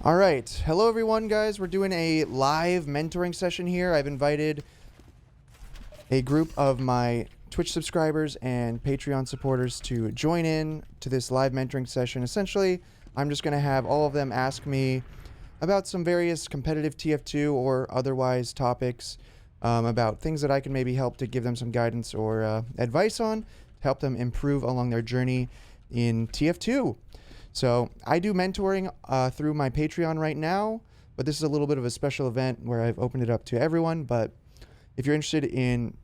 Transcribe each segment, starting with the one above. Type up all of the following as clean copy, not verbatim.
All right. Hello, everyone, guys. We're doing a live mentoring session here. I've invited a group of my Twitch subscribers and Patreon supporters to join in to this live mentoring session. Essentially, I'm just going to have all of them ask me about some various competitive TF2 or otherwise topics, about things that I can maybe help to give them some guidance or advice on to help them improve along their journey in TF2. So I do mentoring through my Patreon right now, but this is a little bit of a special event where I've opened it up to everyone. But if you're interested in,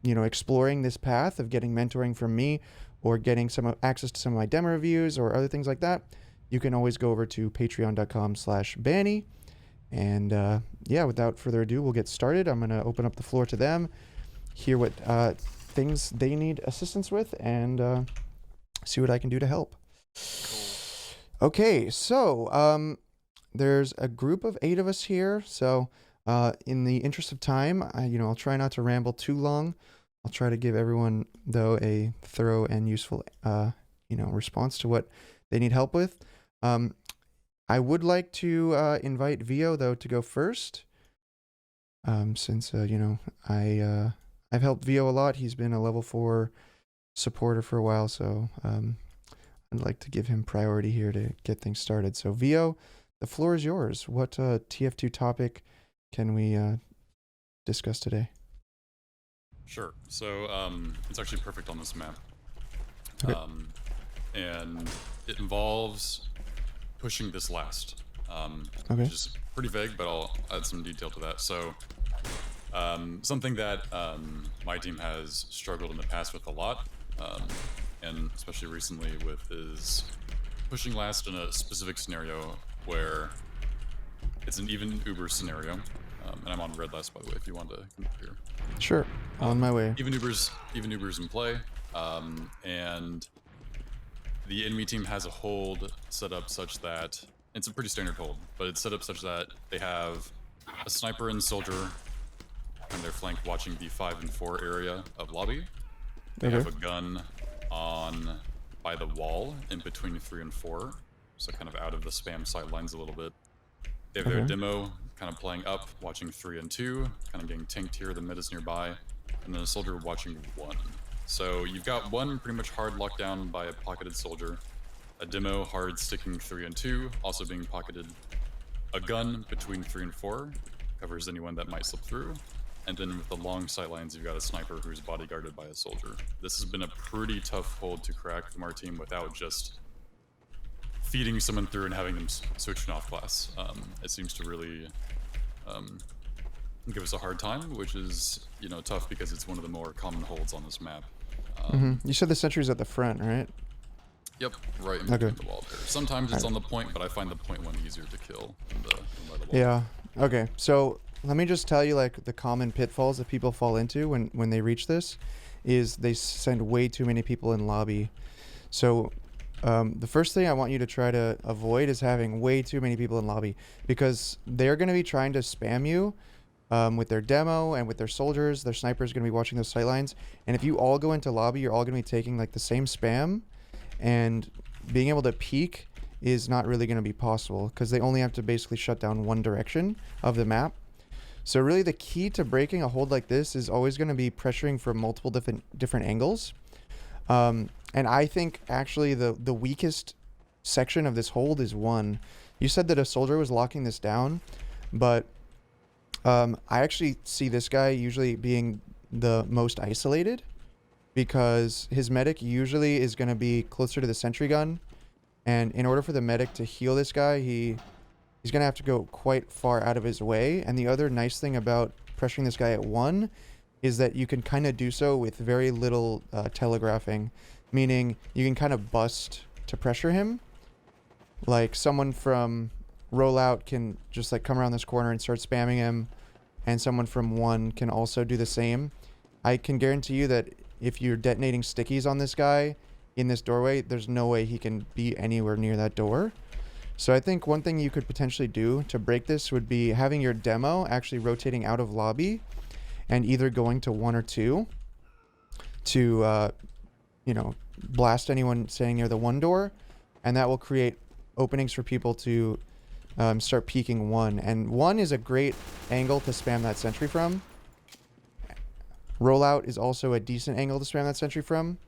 exploring this path of getting mentoring from me or getting some access to some of my demo reviews or other things like that, you can always go over to patreon.com/Banny. And yeah, without further ado, we'll get started. I'm going to open up the floor to them, hear what things they need assistance with, and see what I can do to help. Okay, so there's a group of 8 of us here. So in the interest of time, I'll try not to ramble too long. I'll try to give everyone, though, a thorough and useful, response to what they need help with. I would like to invite Vio, though, to go first, since I've helped Vio a lot. He's been a level 4 supporter for a while, so I'd like to give him priority here to get things started. So Vio, the floor is yours. What TF2 topic can we discuss today? Sure. So it's actually perfect on this map. Okay. And it involves pushing this last. Okay. Which is pretty vague, but I'll add some detail to that. So something that my team has struggled in the past with a lot, and especially recently with, is pushing last in a specific scenario where it's an even Uber scenario. And I'm on red last, by the way, if you want to come up here. Sure. On my way. Even Ubers in play, and the enemy team has a hold set up such that it's a pretty standard hold, but it's set up such that they have a sniper and soldier on their flank watching the 5 and 4 area of lobby. They have a gun on by the wall in between 3 and 4, so kind of out of the spam sidelines a little bit. They have their demo kind of playing up, watching 3 and 2, kind of getting tanked here, the mid is nearby, and then a soldier watching 1. So you've got 1 pretty much hard locked down by a pocketed soldier, a demo hard sticking 3 and 2, also being pocketed, a gun between 3 and 4, covers anyone that might slip through, and then with the long sightlines, you've got a sniper who's bodyguarded by a soldier. This has been a pretty tough hold to crack from our team without just feeding someone through and having them switch an off class. It seems to really give us a hard time, which is, tough because it's one of the more common holds on this map. You said the sentry's at the front, right? Yep, right in between the wall there. Sometimes it's on the point, but I find the point one easier to kill than by the wall. Yeah. Okay. So let me just tell you, the common pitfalls that people fall into when they reach this is they send way too many people in lobby. So the first thing I want you to try to avoid is having way too many people in lobby, because they're going to be trying to spam you with their demo and with their soldiers. Their sniper's going to be watching those sightlines. And if you all go into lobby, you're all going to be taking the same spam, and being able to peek is not really going to be possible because they only have to basically shut down one direction of the map. So really the key to breaking a hold like this is always going to be pressuring from multiple different angles. And I think actually the weakest section of this hold is 1. You said that a soldier was locking this down, but I actually see this guy usually being the most isolated, because his medic usually is going to be closer to the sentry gun, and in order for the medic to heal this guy, he's going to have to go quite far out of his way. And the other nice thing about pressuring this guy at 1 is that you can kind of do so with very little telegraphing, meaning you can kind of bust to pressure him. Like someone from rollout can just come around this corner and start spamming him, and someone from 1 can also do the same. I can guarantee you that if you're detonating stickies on this guy in this doorway, there's no way he can be anywhere near that door. So I think one thing you could potentially do to break this would be having your demo actually rotating out of lobby and either going to 1 or 2 to, blast anyone standing near the 1 door, and that will create openings for people to start peeking 1. And 1 is a great angle to spam that sentry from. Rollout is also a decent angle to spam that sentry from.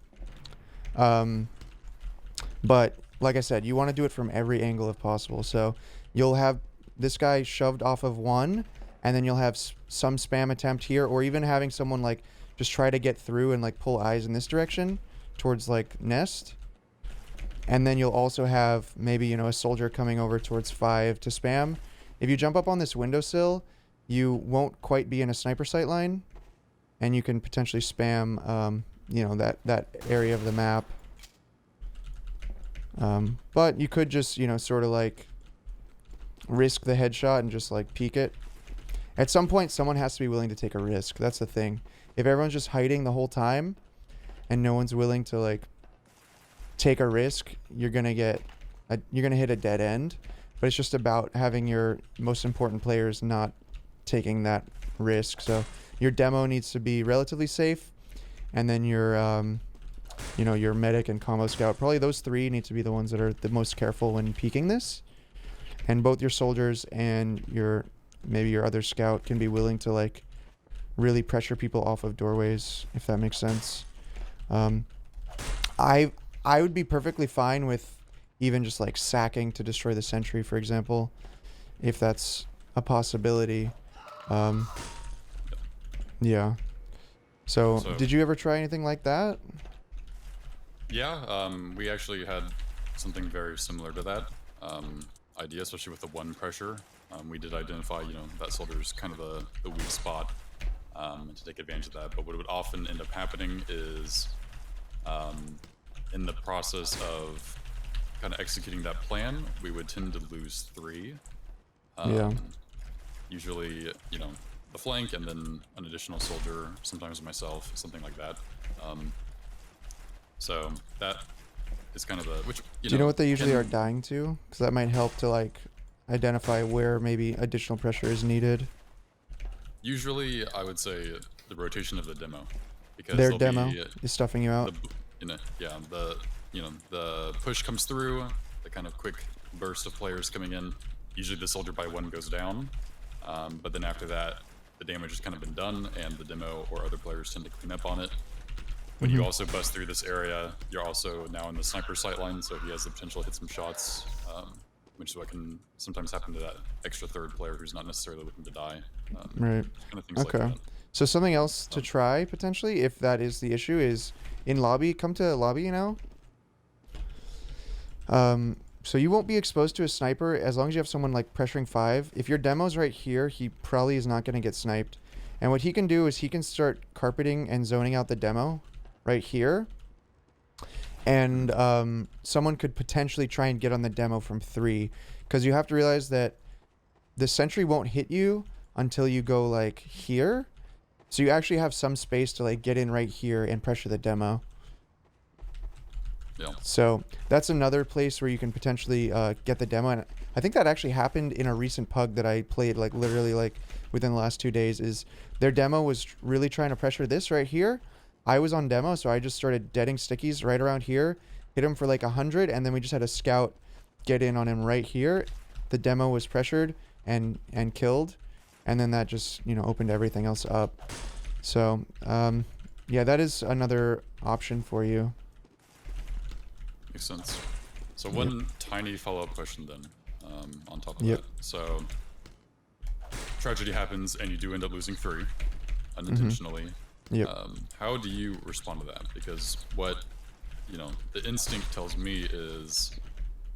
But like I said, you want to do it from every angle if possible. So you'll have this guy shoved off of 1, and then you'll have some spam attempt here, or even having someone like just try to get through and like pull eyes in this direction towards like nest. And then you'll also have maybe, you know, a soldier coming over towards 5 to spam. If you jump up on this windowsill, you won't quite be in a sniper sight line, and you can potentially spam, you know, that area of the map. But you could just, you know, sort of like risk the headshot and just like peek it. At some point, someone has to be willing to take a risk. That's the thing. If everyone's just hiding the whole time and no one's willing to like take a risk, you're gonna hit a dead end. But it's just about having your most important players not taking that risk. So your demo needs to be relatively safe, and then your you know, your medic and combo scout, probably those 3 need to be the ones that are the most careful when peeking this. And both your soldiers and maybe your other scout can be willing to like really pressure people off of doorways, if that makes sense. I would be perfectly fine with even just like sacking to destroy the sentry, for example, if that's a possibility. Yeah. So did you ever try anything like that? Yeah, we actually had something very similar to that idea, especially with the 1 pressure. We did identify, you know, that soldier's kind of the weak spot to take advantage of that. But what would often end up happening is in the process of kind of executing that plan, we would tend to lose 3. Yeah. Usually, you know, the flank and then an additional soldier, sometimes myself, something like that. So that is kind of the Do you know what they usually are dying to? Because that might help to like identify where maybe additional pressure is needed. Usually, I would say the rotation of the demo, because their demo is stuffing you out. The push comes through, the kind of quick burst of players coming in. Usually, the soldier by 1 goes down, but then after that, the damage has kind of been done, and the demo or other players tend to clean up on it. When you also bust through this area, you're also now in the sniper sight line, so he has the potential to hit some shots, which is what can sometimes happen to that extra 3rd player who's not necessarily looking to die. Right. Kind of things like that. So something else to try, potentially, if that is the issue, is in lobby, come to lobby now. So you won't be exposed to a sniper as long as you have someone like pressuring 5. If your demo's right here, he probably is not going to get sniped. And what he can do is he can start carpeting and zoning out the demo right here, and someone could potentially try and get on the demo from 3, because you have to realize that the sentry won't hit you until you go like here, so you actually have some space to like get in right here and pressure the demo. Yeah. So that's another place where you can potentially get the demo, and I think that actually happened in a recent pug that I played like literally like within the last 2 days. Is their demo was really trying to pressure this right here. I was on demo, so I just started deading stickies right around here, hit him for like 100, and then we just had a scout get in on him right here. The demo was pressured and killed, and then that just, you know, opened everything else up. So yeah, that is another option for you. Makes sense. So one tiny follow-up question then, on top of that. So tragedy happens and you do end up losing 3 unintentionally. How do you respond to that? Because what, you know, the instinct tells me is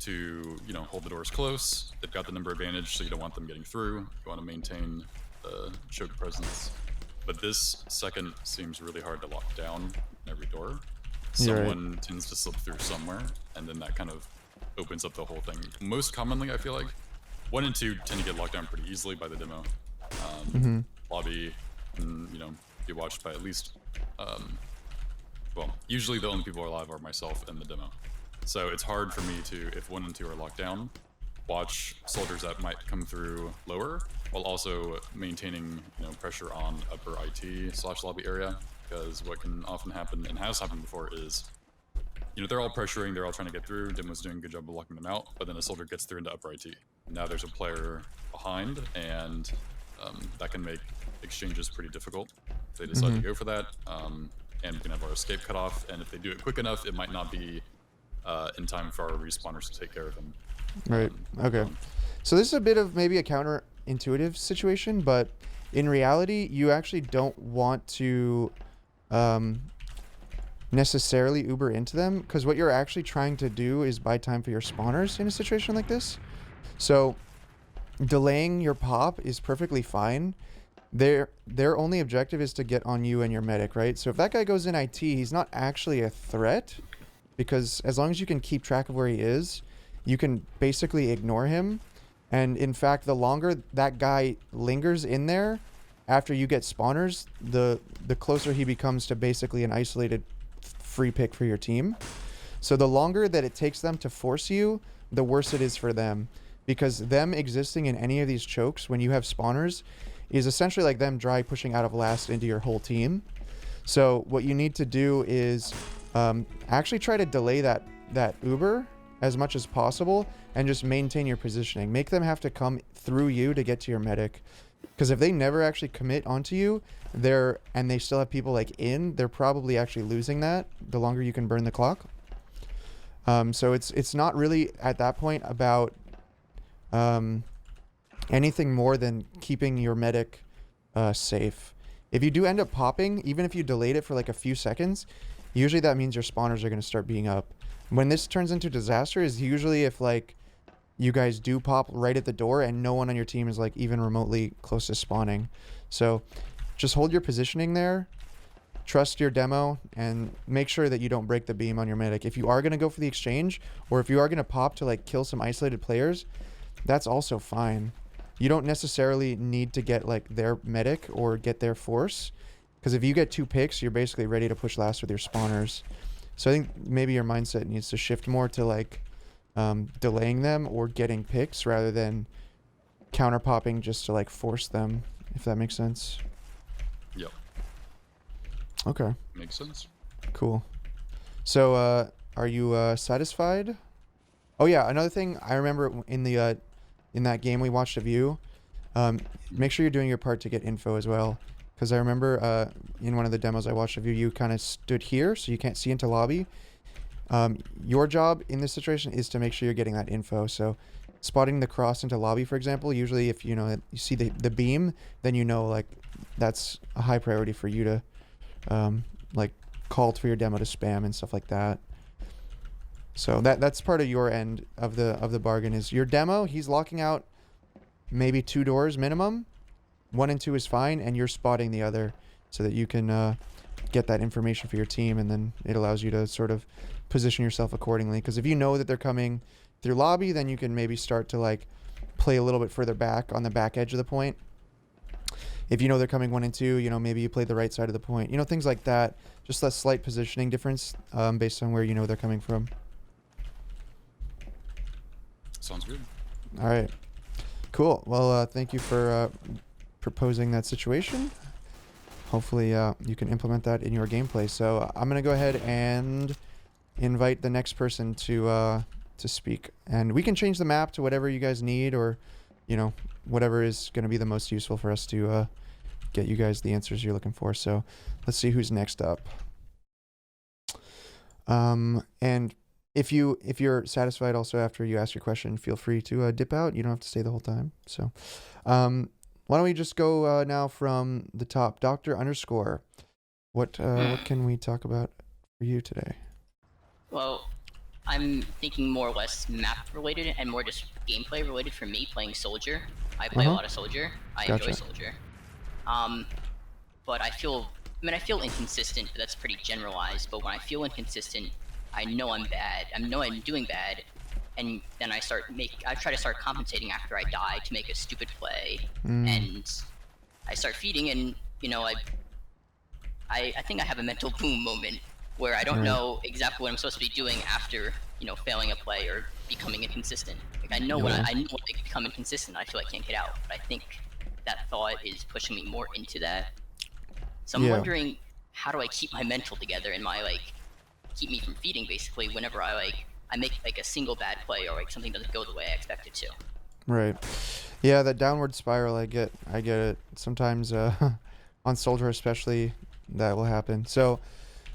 to, you know, hold the doors close. They've got the number advantage, so you don't want them getting through. You want to maintain the choke presence. But this second seems really hard to lock down every door. Someone tends to slip through somewhere, and then that kind of opens up the whole thing. Most commonly, I feel like 1 and 2 tend to get locked down pretty easily by the demo. Lobby can, you know, be watched by at least, well, usually the only people alive are myself and the demo. So it's hard for me to, if 1 and 2 are locked down, watch soldiers that might come through lower, while also maintaining, you know, pressure on upper IT/lobby area. Because what can often happen, and has happened before, is you know, they're all pressuring, they're all trying to get through. Dim was doing a good job of locking them out, but then a soldier gets through into upright T. Now there's a player behind, and that can make exchanges pretty difficult if they decide to go for that. And we can have our escape cut off, and if they do it quick enough, it might not be in time for our respawners to take care of them. Right. Okay. So this is a bit of maybe a counterintuitive situation, but in reality, you actually don't want to necessarily Uber into them, because what you're actually trying to do is buy time for your spawners in a situation like this. So delaying your pop is perfectly fine. Their only objective is to get on you and your medic, right? So if that guy goes in IT, he's not actually a threat, because as long as you can keep track of where he is, you can basically ignore him. And in fact, the longer that guy lingers in there after you get spawners, the closer he becomes to basically an isolated free pick for your team. So the longer that it takes them to force you, the worse it is for them, because them existing in any of these chokes when you have spawners is essentially like them dry pushing out of last into your whole team. So what you need to do is actually try to delay that Uber as much as possible and just maintain your positioning. Make them have to come through you to get to your medic, because if they never actually commit onto you, and they still have people like they're probably actually losing that the longer you can burn the clock. So it's not really at that point about anything more than keeping your medic safe. If you do end up popping, even if you delayed it for like a few seconds, usually that means your spawners are going to start being up. When this turns into disaster is usually if like you guys do pop right at the door and no one on your team is like even remotely close to spawning. So just hold your positioning there, trust your demo, and make sure that you don't break the beam on your medic. If you are going to go for the exchange, or if you are going to pop to like kill some isolated players, that's also fine. You don't necessarily need to get like their medic or get their force, because if you get 2 picks, you're basically ready to push last with your spawners. So I think maybe your mindset needs to shift more to like delaying them or getting picks rather than counter popping just to like force them, if that makes sense. Yep. Okay. Makes sense. Cool. So are you satisfied? Oh yeah, another thing I remember in that game we watched of you, make sure you're doing your part to get info as well. Because I remember in one of the demos I watched of you, you kind of stood here so you can't see into lobby. Your job in this situation is to make sure you're getting that info. So spotting the cross into lobby, for example, usually if you see the beam, then like that's a high priority for you to like call for your demo to spam and stuff like that. So that's part of your end of the bargain is your demo. He's locking out maybe 2 doors minimum. 1 and 2 is fine, and you're spotting the other so that you can get that information for your team, and then it allows you to sort of position yourself accordingly. Because if you know that they're coming through lobby, then you can maybe start to like play a little bit further back on the back edge of the point. If you know they're coming 1 and 2, maybe you play the right side of the point. Things like that. Just a slight positioning difference based on where they're coming from. Sounds good. All right. Cool. Well, thank you for proposing that situation. Hopefully you can implement that in your gameplay. So I'm gonna go ahead and invite the next person to speak, and we can change the map to whatever you guys need, or whatever is going to be the most useful for us to get you guys the answers you're looking for. So let's see who's next up. And if you're satisfied also after you ask your question, feel free to dip out. You don't have to stay the whole time. So why don't we just go now from the top? Doctor _. What can we talk about for you today? Well, I'm thinking more or less map related and more just gameplay related for me playing Soldier. I play a lot of Soldier. I enjoy Soldier. But I feel inconsistent, but that's pretty generalized. But when I feel inconsistent, I know I'm bad. I know I'm doing bad, and then I try to start compensating after I die to make a stupid play, and I start feeding, and I think I have a mental boom moment where I don't know exactly what I'm supposed to be doing after failing a play or becoming inconsistent. Like I know when I become inconsistent, I feel I can't get out, but I think that thought is pushing me more into that. So I'm wondering, how do I keep my mental together and my keep me from feeding basically whenever I make like a single bad play or like something doesn't go the way I expect it to. Right. Yeah, that downward spiral, I get it. Sometimes on Soldier especially, that will happen. So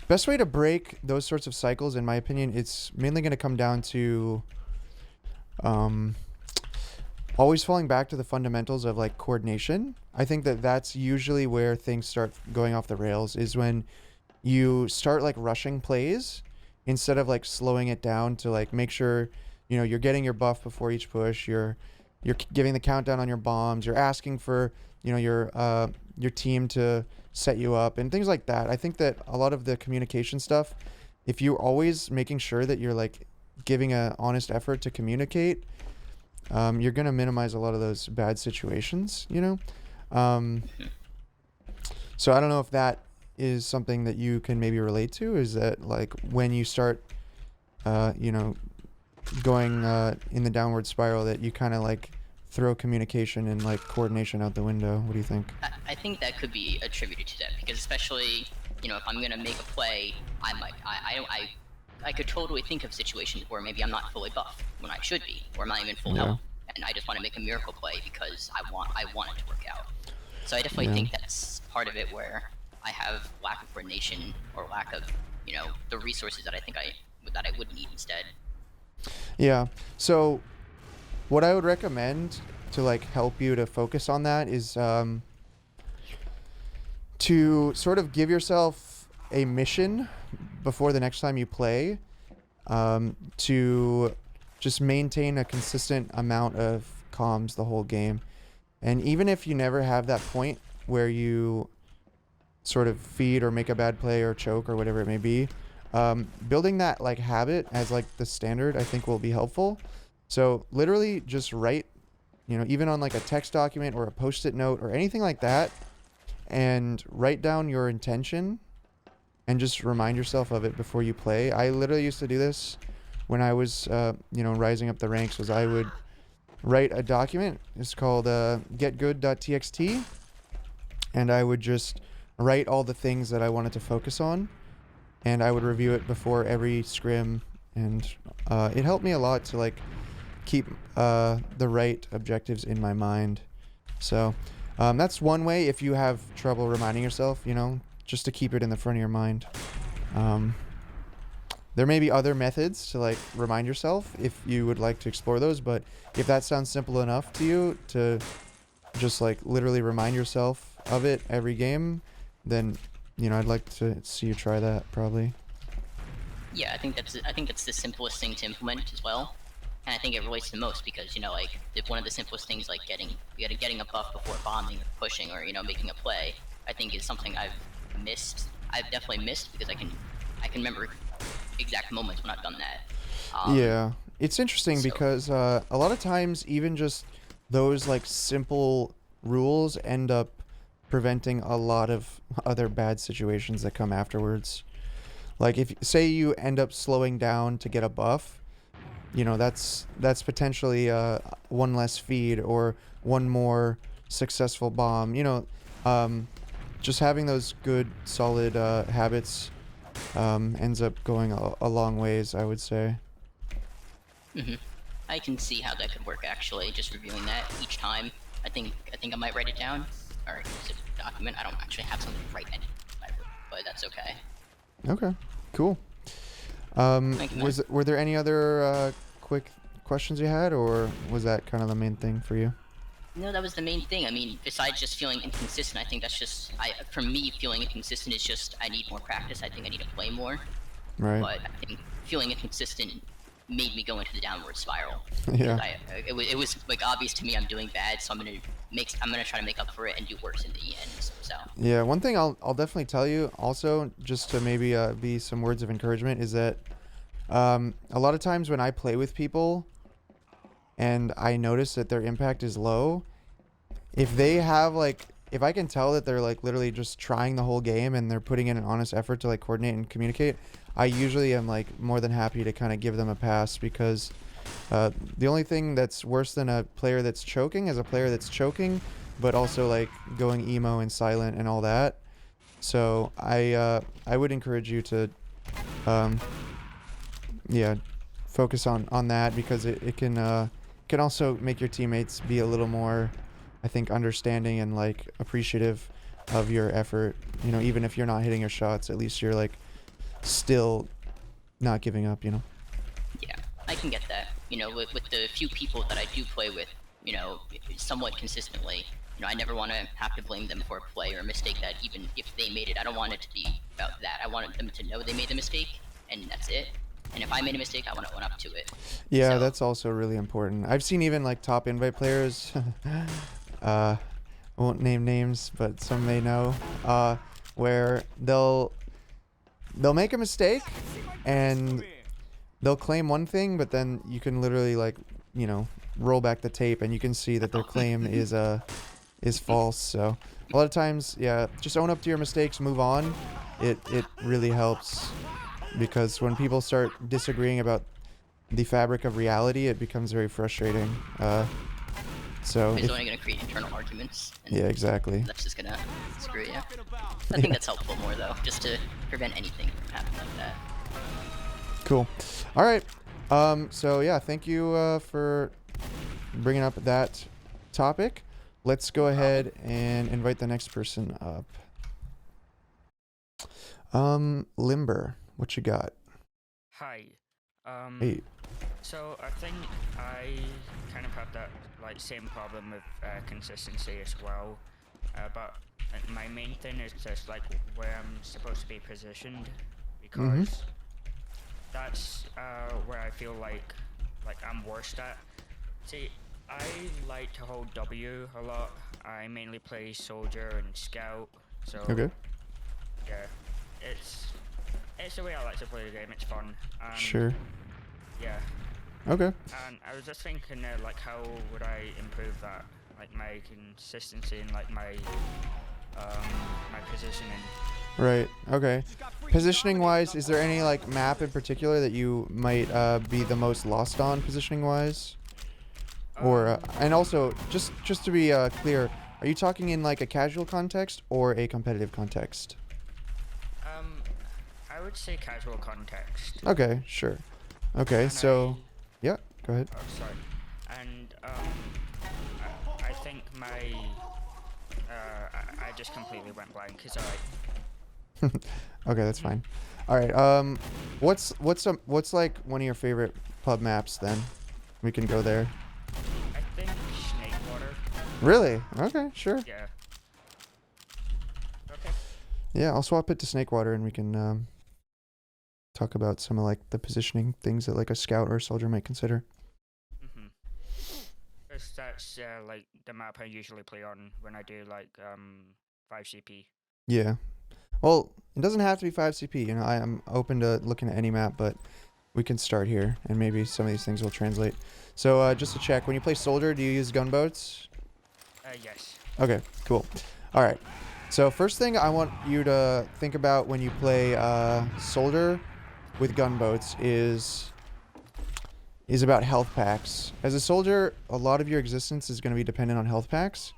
best way to break those sorts of cycles, in my opinion, it's mainly going to come down to always falling back to the fundamentals of like coordination. I think that that's usually where things start going off the rails, is when you start like rushing plays instead of like slowing it down to like make sure, you know, you're getting your buff before each push, you're giving the countdown on your bombs, you're asking for, you know, your team to set you up and things like that. I think that a lot of the communication stuff, if you're always making sure that you're like giving a honest effort to communicate, you're going to minimize a lot of those bad situations, you know? So I don't know if that is something that you can maybe relate to, is that like when you start, you know, going in the downward spiral, that you kind of like throw communication and like coordination out the window. What do you think? I think that could be attributed to that, because especially, you know, if I'm gonna make a play, I'm like, I could totally think of situations where maybe I'm not fully buffed when I should be, or I'm not even full health, and I just want to make a miracle play because I want it to work out. So I definitely think that's part of it, where I have lack of coordination or lack of, you know, the resources that I think I would need instead. Yeah. So what I would recommend to like help you to focus on that is to sort of give yourself a mission before the next time you play, to just maintain a consistent amount of comms the whole game. And even if you never have that point where you sort of feed or make a bad play or choke or whatever it may be, building that like habit as like the standard, I think will be helpful. So literally just write, you know, even on like a text document or a post-it note or anything like that, and write down your intention and just remind yourself of it before you play. I literally used to do this when I was, you know, rising up the ranks. Was I would write a document. It's called getgood.txt, and I would just write all the things that I wanted to focus on, and I would review it before every scrim, and it helped me a lot to like keep the right objectives in my mind. So that's one way, if you have trouble reminding yourself, you know, just to keep it in the front of your mind. There may be other methods to like remind yourself if you would like to explore those, but if that sounds simple enough to you to just like literally remind yourself of it every game, then, you know, I'd like to see you try that probably. Yeah, I think that's the simplest thing to implement as well, and I think it relates the most because, you know, like one of the simplest things, like getting a buff before bombing or pushing, or, you know, making a play, I think is something I've definitely missed, because I can remember exact moments when I've done that. Yeah, it's interesting because a lot of times even just those like simple rules end up preventing a lot of other bad situations that come afterwards. Like if say you end up slowing down to get a buff, you know, that's potentially one less feed or one more successful bomb. You know, just having those good solid habits ends up going a long ways, I would say. I can see how that could work, actually, just reviewing that each time. I think I might write it down, or use a document. I don't actually have something to write in it, but that's okay. Okay, cool. Thank you, Were there any other quick questions you had, or was that kind of the main thing for you? No, that was the main thing. I mean, besides just feeling inconsistent, I think that's just, for me, feeling inconsistent is just, I need more practice. I think I need to play more. Right. But I think feeling inconsistent made me go into the downward spiral. Yeah. It was like obvious to me I'm doing bad, so I'm gonna try to make up for it and do worse in the end. So. Yeah, one thing I'll definitely tell you also, just to maybe be some words of encouragement, is that a lot of times when I play with people and I notice that their impact is low, if they have like, if I can tell that they're like literally just trying the whole game and they're putting in an honest effort to like coordinate and communicate, I usually am like more than happy to kind of give them a pass, because the only thing that's worse than a player that's choking is a player that's choking but also like going emo and silent and all that. So I would encourage you to yeah, focus on that, because it can also make your teammates be a little more, I think, understanding and like appreciative of your effort. You know, even if you're not hitting your shots, at least you're like still not giving up, you know. Yeah, I can get that. You know, with the few people that I do play with, you know, somewhat consistently, you know, I never want to have to blame them for a play or a mistake that even if they made it, I don't want it to be about that. I want them to know they made the mistake, and that's it. And if I made a mistake, I want to own up to it. Yeah, So, that's also really important. I've seen even like top invite players, I won't name names, but some may know, where they'll make a mistake and they'll claim one thing, but then you can literally like, you know, roll back the tape and you can see that their claim is false. So a lot of times, yeah, just own up to your mistakes, move on. It really helps, because when people start disagreeing about the fabric of reality, it becomes very frustrating. So it's only going to create internal arguments. And yeah, exactly. That's just going to screw you. I think that's helpful more, though, just to prevent anything from happening like that. Cool. All right. So yeah, thank you for bringing up that topic. Let's go ahead and invite the next person up. Limber, what you got? Hi. Hey. So I think I kind of have that like same problem with consistency as well. But my main thing is just like where I'm supposed to be positioned, because that's where I feel like I'm worst at. See, I like to hold W a lot. I mainly play soldier and scout. So Okay. yeah, it's the way I like to play the game. It's fun. Sure. Yeah. Okay. And I was just thinking, like, how would I improve that? Like, my consistency and, like, my positioning. Right. Okay. Positioning wise, is there any like map in particular that you might be the most lost on positioning wise? Or and also just to be clear, are you talking in like a casual context or a competitive context? I would say casual context. Okay, sure. Okay, And so yeah, go ahead. Oh, sorry. And I think my I just completely went blank. It's alright. Okay, that's fine. All right. What's like one of your favorite pub maps then? We can go there. I think Snakewater. Really? Okay, sure. Yeah. Okay. Yeah, I'll swap it to Snakewater and we can talk about some of like the positioning things that like a scout or a soldier might consider. Mhm. Because that's like the map I usually play on when I do like 5CP. Yeah. Well, it doesn't have to be 5CP. You know, I am open to looking at any map, but we can start here and maybe some of these things will translate. So just to check, when you play soldier, do you use gunboats? Yes. Okay, cool. All right. So first thing I want you to think about when you play soldier with gunboats is about health packs. As a soldier, a lot of your existence is going to be dependent on health packs.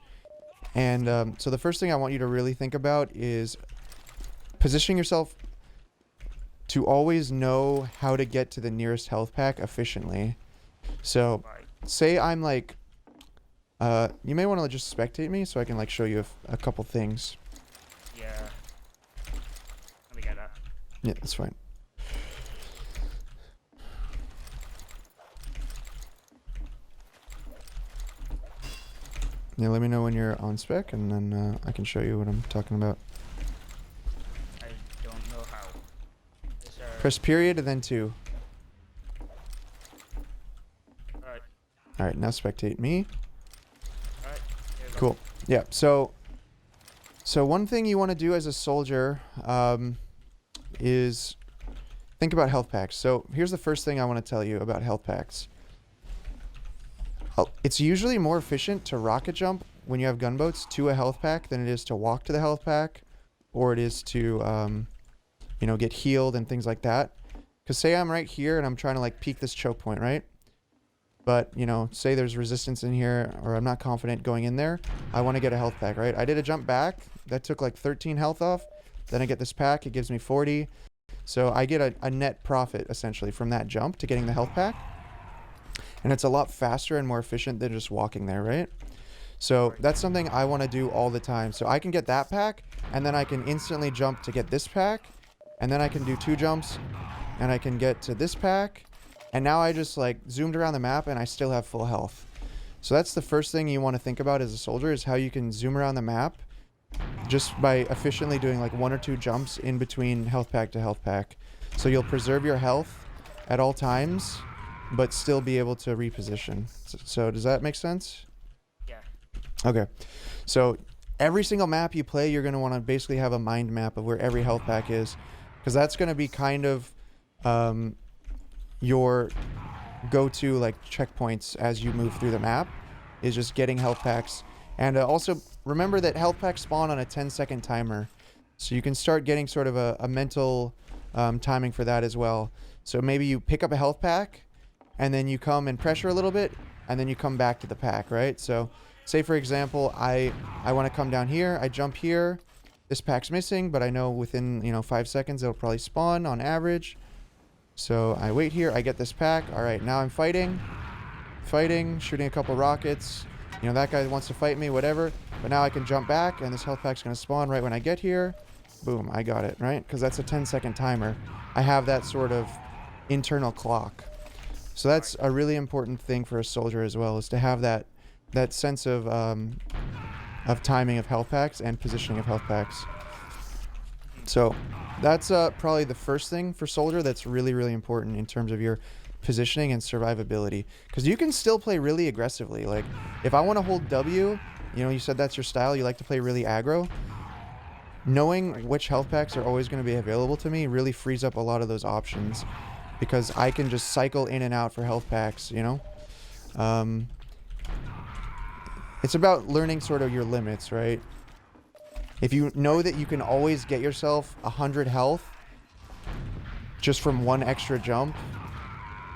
And so the first thing I want you to really think about is positioning yourself to always know how to get to the nearest health pack efficiently. So Right. say I'm like, you may want to just spectate me so I can like show you a couple things. Yeah. Let me get that. Yeah, that's fine. Yeah, let me know when you're on spec, and then I can show you what I'm talking about. I don't know how. Is there... Press period and then 2. Alright. Alright, now spectate me. Alright. Here we go. Cool. Yeah, so one thing you want to do as a soldier is think about health packs. So here's the first thing I want to tell you about health packs. It's usually more efficient to rocket jump when you have gunboats to a health pack than it is to walk to the health pack, or it is to, you know, get healed and things like that. Because say I'm right here and I'm trying to like peek this choke point, right? But, you know, say there's resistance in here, or I'm not confident going in there. I want to get a health pack, right? I did a jump back. That took like 13 health off. Then I get this pack. It gives me 40. So I get a net profit essentially from that jump to getting the health pack. And it's a lot faster and more efficient than just walking there, right? So that's something I want to do all the time. So I can get that pack, and then I can instantly jump to get this pack, and then I can do 2 jumps, and I can get to this pack, and now I just like zoomed around the map and I still have full health. So that's the first thing you want to think about as a soldier, is how you can zoom around the map just by efficiently doing like 1 or 2 jumps in between health pack to health pack. So you'll preserve your health at all times, but still be able to reposition. So does that make sense? Yeah. Okay. So every single map you play, you're going to want to basically have a mind map of where every health pack is, because that's going to be kind of your go-to like checkpoints as you move through the map, is just getting health packs. And also remember that health packs spawn on a 10-second timer, so you can start getting sort of a mental timing for that as well. So maybe you pick up a health pack, and then you come and pressure a little bit, and then you come back to the pack, right? So say for example, I want to come down here, I jump here, this pack's missing, but I know within 5 seconds it'll probably spawn on average. So I wait here, I get this pack. All right, now I'm fighting, shooting a couple rockets. That guy wants to fight me, whatever. But now I can jump back, and this health pack's going to spawn right when I get here. Boom, I got it, right? Because that's a 10-second timer. I have that sort of internal clock. So that's a really important thing for a soldier as well, is to have that sense of timing of health packs and positioning of health packs. So that's probably the first thing for soldier that's really, really important in terms of your positioning and survivability, because you can still play really aggressively. Like if I want to hold W, you said that's your style, you like to play really aggro. Knowing which health packs are always going to be available to me really frees up a lot of those options, because I can just cycle in and out for health packs. It's about learning sort of your limits, right? If you know that you can always get yourself 100 health just from 1 extra jump,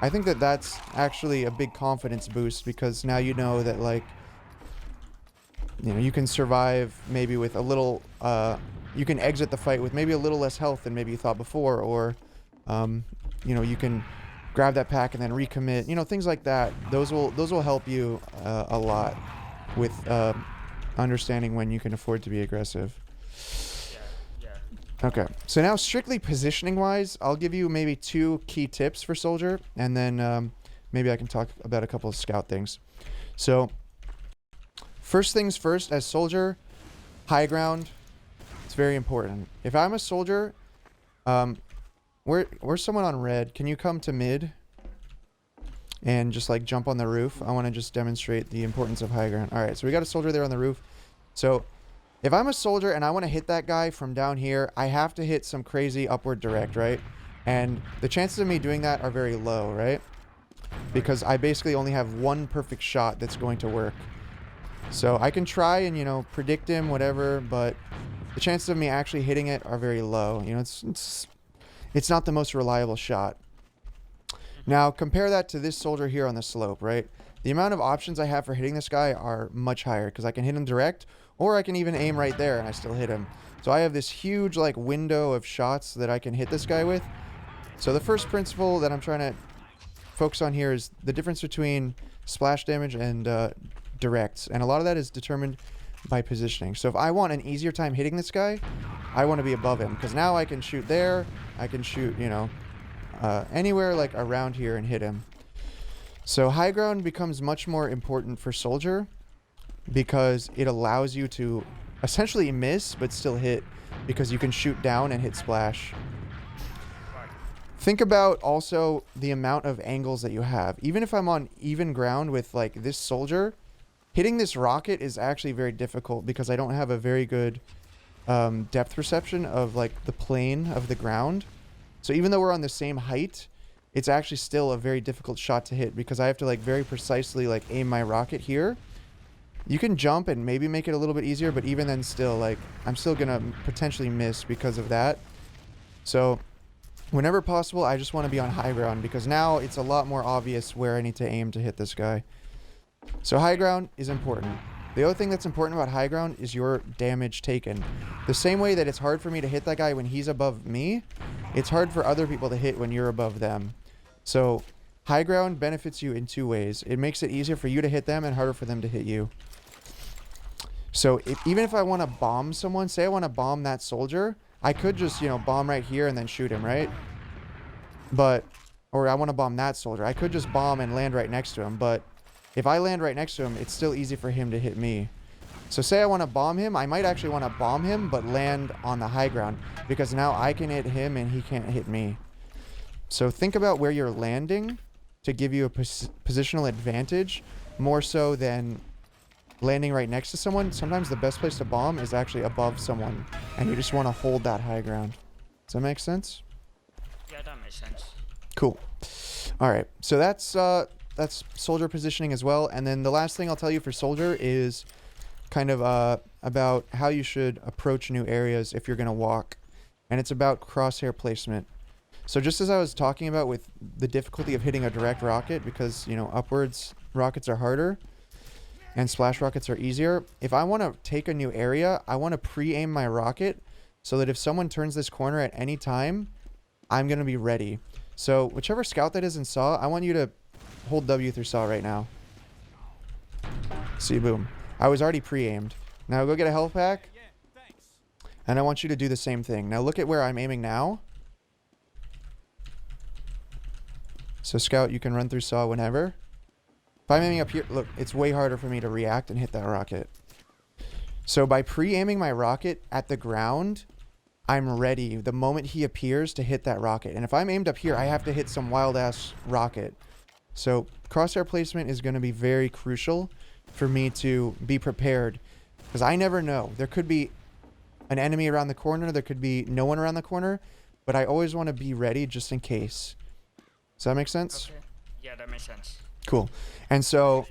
I think that that's actually a big confidence boost, because now you know that like you can survive maybe with a little you can exit the fight with maybe a little less health than maybe you thought before, or you can grab that pack and then recommit, things like that. Those will help you a lot with understanding when you can afford to be aggressive. Okay, so now strictly positioning wise, I'll give you maybe 2 key tips for soldier, and then maybe I can talk about a couple of scout things. So first things first, as soldier, high ground, it's very important. If I'm a soldier, where's someone on red? Can you come to mid and just like jump on the roof? I want to just demonstrate the importance of high ground. All right, so we got a soldier there on the roof. So if I'm a soldier and I want to hit that guy from down here, I have to hit some crazy upward direct, right? And the chances of me doing that are very low, right? Because I basically only have 1 perfect shot that's going to work. So I can try and, predict him, whatever, but the chances of me actually hitting it are very low. It's not the most reliable shot. Now, compare that to this soldier here on the slope, right? The amount of options I have for hitting this guy are much higher, because I can hit him direct, or I can even aim right there and I still hit him. So I have this huge like window of shots that I can hit this guy with. So the first principle that I'm trying to focus on here is the difference between splash damage and directs. And a lot of that is determined by positioning. So if I want an easier time hitting this guy, I want to be above him, because now I can shoot there, I can shoot, anywhere like around here and hit him. So high ground becomes much more important for soldier, because it allows you to essentially miss but still hit, because you can shoot down and hit splash. Think about also the amount of angles that you have. Even if I'm on even ground with like this soldier, hitting this rocket is actually very difficult, because I don't have a very good depth perception of like the plane of the ground. So even though we're on the same height, it's actually still a very difficult shot to hit, because I have to like very precisely like aim my rocket here. You can jump and maybe make it a little bit easier, but even then still, like, I'm still gonna potentially miss because of that. So whenever possible, I just want to be on high ground, because now it's a lot more obvious where I need to aim to hit this guy. So high ground is important. The other thing that's important about high ground is your damage taken. The same way that it's hard for me to hit that guy when he's above me, it's hard for other people to hit when you're above them. So high ground benefits you in two ways. It makes it easier for you to hit them and harder for them to hit you. So even if I want to bomb someone, say I want to bomb that soldier, I could just, bomb right here and then shoot him, right? Or I want to bomb that soldier. I could just bomb and land right next to him, but if I land right next to him, it's still easy for him to hit me. So say I want to bomb him, I might actually want to bomb him, but land on the high ground, because now I can hit him and he can't hit me. So think about where you're landing to give you a positional advantage, more so than landing right next to someone. Sometimes the best place to bomb is actually above someone, and you just want to hold that high ground. Does that make sense? Yeah, that makes sense. Cool. All right. So that's soldier positioning as well. And then the last thing I'll tell you for soldier is kind of about how you should approach new areas if you're going to walk. And it's about crosshair placement. So just as I was talking about with the difficulty of hitting a direct rocket, because, upwards rockets are harder and splash rockets are easier. If I want to take a new area, I want to pre-aim my rocket so that if someone turns this corner at any time, I'm going to be ready. So whichever scout that is in SAW, I want you to hold W through SAW right now. See, boom. I was already pre-aimed. Now go get a health pack. And I want you to do the same thing. Now look at where I'm aiming now. So scout, you can run through SAW whenever. If I'm aiming up here, look, it's way harder for me to react and hit that rocket. So by pre-aiming my rocket at the ground, I'm ready the moment he appears to hit that rocket. And if I'm aimed up here, I have to hit some wild-ass rocket. So crosshair placement is going to be very crucial for me to be prepared, because I never know. There could be an enemy around the corner. There could be no one around the corner. But I always want to be ready just in case. Does that make sense? Okay. Yeah, that makes sense. Cool. And so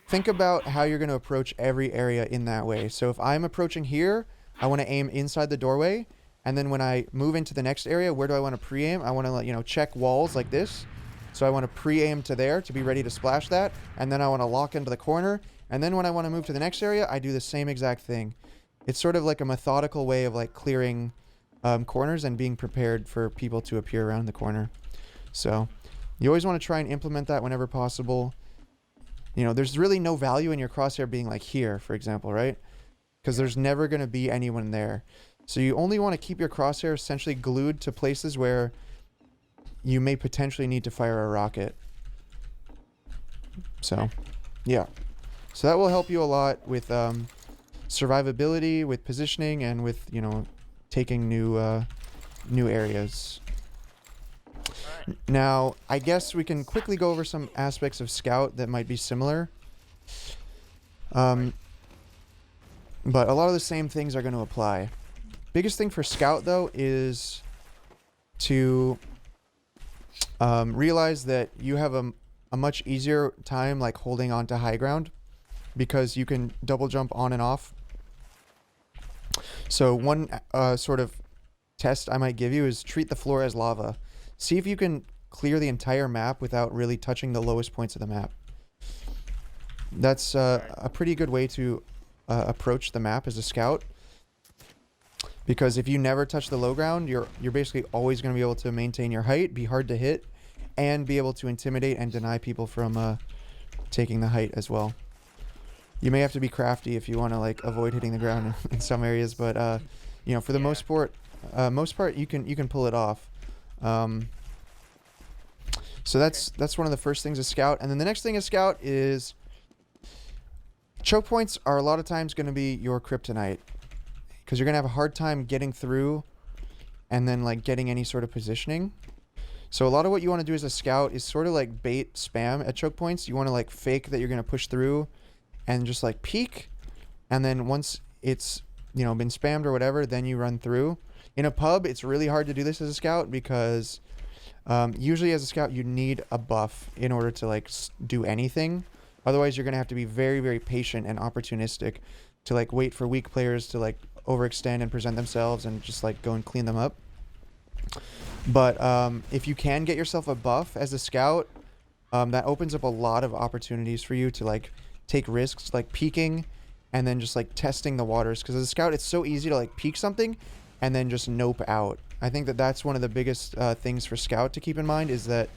think about how you're going to approach every area in that way. So if I'm approaching here, I want to aim inside the doorway. And then when I move into the next area, where do I want to pre-aim? I want to, check walls like this. So I want to pre-aim to there to be ready to splash that. And then I want to lock into the corner. And then when I want to move to the next area, I do the same exact thing. It's sort of like a methodical way of clearing corners and being prepared for people to appear around the corner. So you always want to try and implement that whenever possible. There's really no value in your crosshair being like here, for example, right? Because there's never going to be anyone there. So you only want to keep your crosshair essentially glued to places where you may potentially need to fire a rocket. So, yeah. So that will help you a lot with survivability, with positioning, and with, taking new areas. Now, I guess we can quickly go over some aspects of Scout that might be similar. But a lot of the same things are going to apply. Biggest thing for Scout, though, is to realize that you have a much easier time holding on to high ground, because you can double jump on and off. So one sort of test I might give you is treat the floor as lava. See if you can clear the entire map without really touching the lowest points of the map. That's a pretty good way to approach the map as a scout. Because if you never touch the low ground, you're basically always going to be able to maintain your height, be hard to hit, and be able to intimidate and deny people from taking the height as well. You may have to be crafty if you want to avoid hitting the ground in some areas, but for the most part, you can pull it off. So that's one of the first things a scout. And then the next thing a scout is choke points are a lot of times going to be your kryptonite, because you're going to have a hard time getting through and then getting any sort of positioning. So a lot of what you want to do as a scout is sort of bait spam at choke points. You want to fake that you're going to push through and just peek. And then once it's, been spammed or whatever, then you run through. In a pub, it's really hard to do this as a scout, because usually as a scout, you need a buff in order to do anything. Otherwise, you're going to have to be very, very patient and opportunistic to wait for weak players to overextend and present themselves and just go and clean them up. But if you can get yourself a buff as a scout, that opens up a lot of opportunities for you to take risks, peeking and then just testing the waters. Because as a scout, it's so easy to peek something and then just nope out. I think that that's one of the biggest things for Scout to keep in mind, is that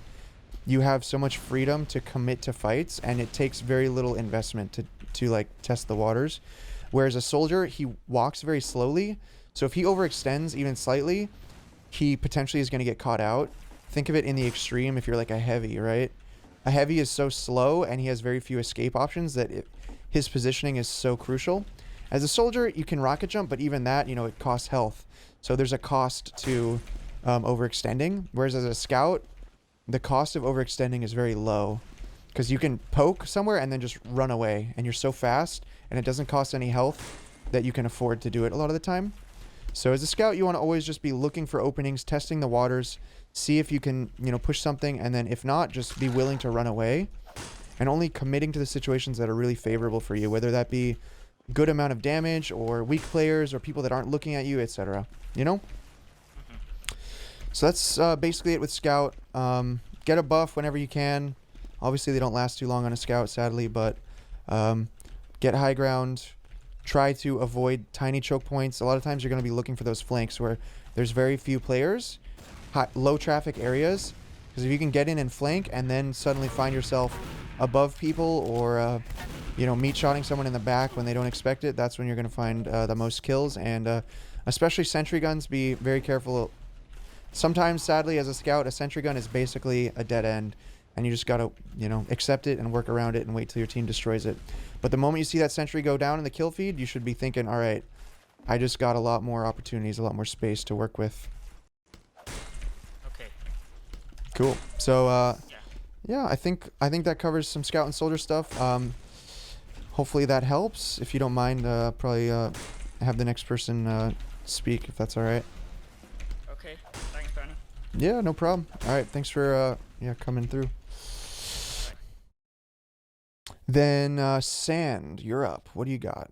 you have so much freedom to commit to fights, and it takes very little investment to like test the waters. Whereas a soldier, he walks very slowly, so if he overextends even slightly, he potentially is going to get caught out. Think of it in the extreme if you're like a heavy, right? A heavy is so slow and he has very few escape options that his positioning is so crucial. As a soldier, you can rocket jump, but even that, you know, it costs health. So there's a cost to overextending. Whereas as a scout, the cost of overextending is very low, because you can poke somewhere and then just run away, and you're so fast and it doesn't cost any health that you can afford to do it a lot of the time. So as a scout, you want to always just be looking for openings, testing the waters, see if you can, you know, push something, and then if not, just be willing to run away and only committing to the situations that are really favorable for you, whether that be good amount of damage or weak players or people that aren't looking at you, etc. You know? So that's basically it with Scout. Get a buff whenever you can. Obviously, they don't last too long on a Scout, sadly, but get high ground. Try to avoid tiny choke points. A lot of times you're going to be looking for those flanks where there's very few players, low traffic areas, because if you can get in and flank and then suddenly find yourself above people or you know, meat shotting someone in the back when they don't expect it, that's when you're going to find the most kills. And especially sentry guns, be very careful. Sometimes, sadly, as a scout, a sentry gun is basically a dead end, and you just got to, you know, accept it and work around it and wait till your team destroys it. But the moment you see that sentry go down in the kill feed, you should be thinking, all right, I just got a lot more opportunities, a lot more space to work with. Okay. Cool. So Yeah. yeah, I think that covers some scout and soldier stuff. Hopefully that helps. If you don't mind, probably have the next person speak, if that's all right. Okay. Thanks, Danny. Yeah, no problem. All right, thanks for yeah, coming through. Then Sand, you're up. What do you got?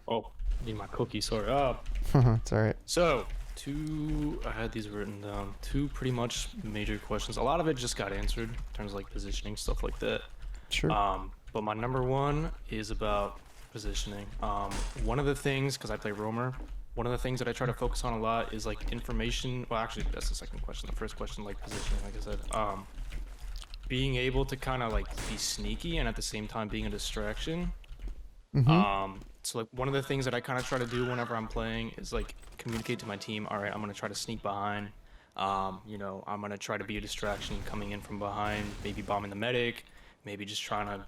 Oh, need my cookie, sorry. Up. It's all right. So, I had these written down. Two pretty much major questions. A lot of it just got answered in terms of like positioning, stuff like that. Sure. But my number one is about positioning. One of the things, because I play roamer, one of the things that I try to focus on a lot is like information. Well, actually, that's the second question. The first question, like positioning, like I said, being able to kind of like be sneaky and at the same time being a distraction. So like one of the things that I kind of try to do whenever I'm playing is like communicate to my team, all right, I'm going to try to sneak behind. You know, I'm going to try to be a distraction coming in from behind, maybe bombing the medic, maybe just trying to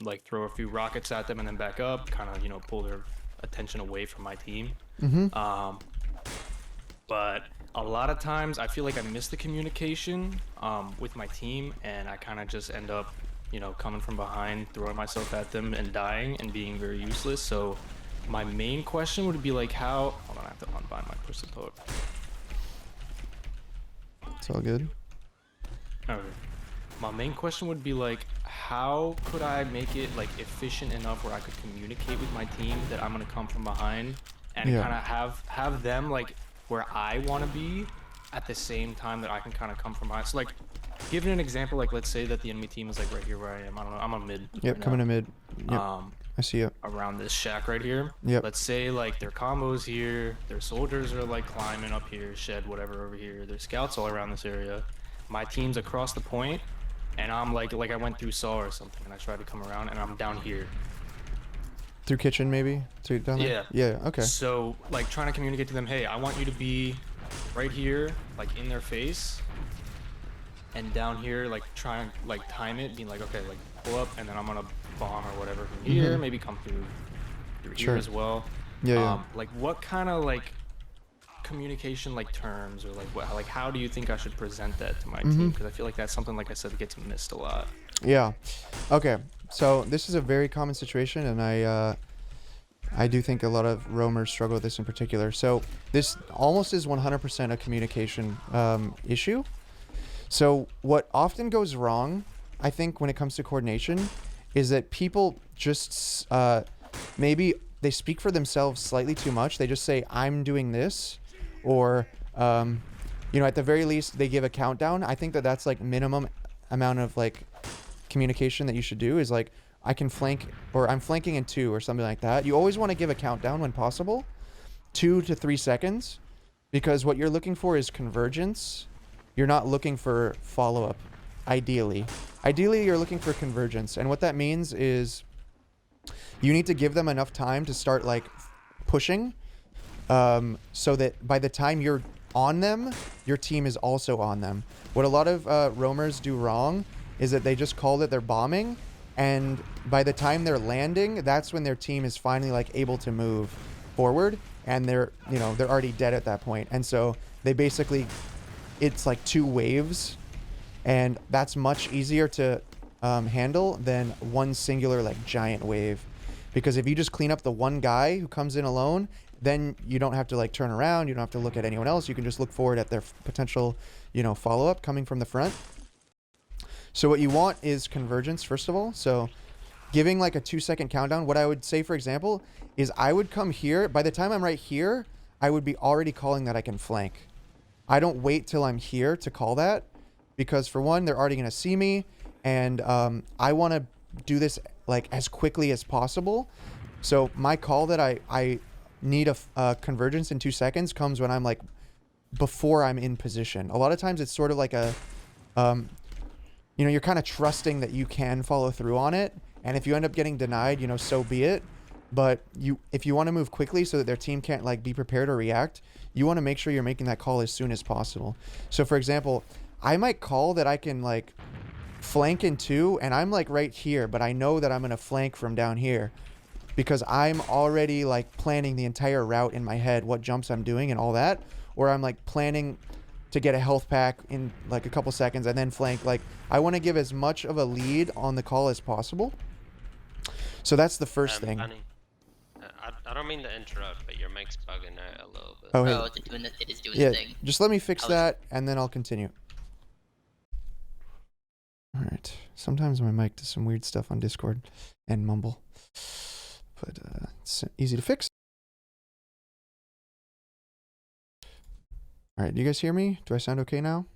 like throw a few rockets at them and then back up, kind of, you know, pull their attention away from my team. But a lot of times I feel like I miss the communication with my team, and I kind of just end up, you know, coming from behind, throwing myself at them and dying and being very useless. So my main question would be like, how, hold on, I have to unbind my person poke. It's all good. Okay. My main question would be like, how could I make it like efficient enough where I could communicate with my team that I'm gonna come from behind and Yeah. kind of have them like where I want to be at the same time that I can kind of come from behind. So like, giving an example, like let's say that the enemy team is like right here where I am. I don't know. I'm on mid. Yep, right coming now. to mid. Yep, I see it. Around this shack right here. Yep. Let's say like their combos here, their soldiers are like climbing up here, shed whatever over here. There's scouts all around this area. My team's across the point, and I'm like I went through Saw or something, and I tried to come around, and I'm down here. Through kitchen, maybe? Down there? Yeah, okay. So like trying to communicate to them, hey, I want you to be right here, like in their face, and down here, like try and like time it, being like, okay, like pull up, and then I'm gonna bomb or whatever from here, maybe come through Sure. here as well. Yeah. Like what kind of like communication like terms, or like what, like how do you think I should present that to my team? Because I feel like that's something, like I said, that gets missed a lot. Yeah. Okay. So this is a very common situation, and I do think a lot of roamers struggle with this in particular. So this almost is 100% a communication issue. So what often goes wrong, I think, when it comes to coordination, is that people just maybe they speak for themselves slightly too much. They just say, I'm doing this, or you know, at the very least they give a countdown. I think that that's like minimum amount of like communication that you should do, is like, I can flank, or I'm flanking in 2 or something like that. You always want to give a countdown when possible, 2 to 3 seconds, because what you're looking for is convergence. You're not looking for follow-up, ideally. Ideally, you're looking for convergence. And what that means is you need to give them enough time to start, like, pushing, so that by the time you're on them, your team is also on them. What a lot of roamers do wrong is that they just call that they're bombing, and by the time they're landing, that's when their team is finally, like, able to move forward, and they're already dead at that point. And so they basically, it's like 2 waves, and that's much easier to handle than one singular, like, giant wave. Because if you just clean up the one guy who comes in alone, then you don't have to, like, turn around, you don't have to look at anyone else, you can just look forward at their potential, follow-up coming from the front. So what you want is convergence, first of all. So giving, like, a 2-second countdown, what I would say, for example, is I would come here. By the time I'm right here, I would be already calling that I can flank. I don't wait till I'm here to call that, because for one, they're already going to see me, and I want to do this, like, as quickly as possible. So my call that I need a convergence in 2 seconds comes when I'm, like, before I'm in position. A lot of times it's sort of like a you're kind of trusting that you can follow through on it, and if you end up getting denied, so be it. But if you want to move quickly so that their team can't, like, be prepared or react, you want to make sure you're making that call as soon as possible. So for example, I might call that I can, like, flank in 2, and I'm, like, right here, but I know that I'm going to flank from down here because I'm already, like, planning the entire route in my head, what jumps I'm doing and all that, or I'm, like, planning to get a health pack in, like, a couple seconds and then flank. Like, I want to give as much of a lead on the call as possible. So that's the first thing. Bunny, I don't mean to interrupt, but your mic's bugging out a little bit. Oh, hey. Oh, it is doing Yeah, the thing. just let me fix that, and then I'll continue. All right. Sometimes my mic does some weird stuff on Discord and mumble, but it's easy to fix. All right. Do you guys hear me? Do I sound okay now?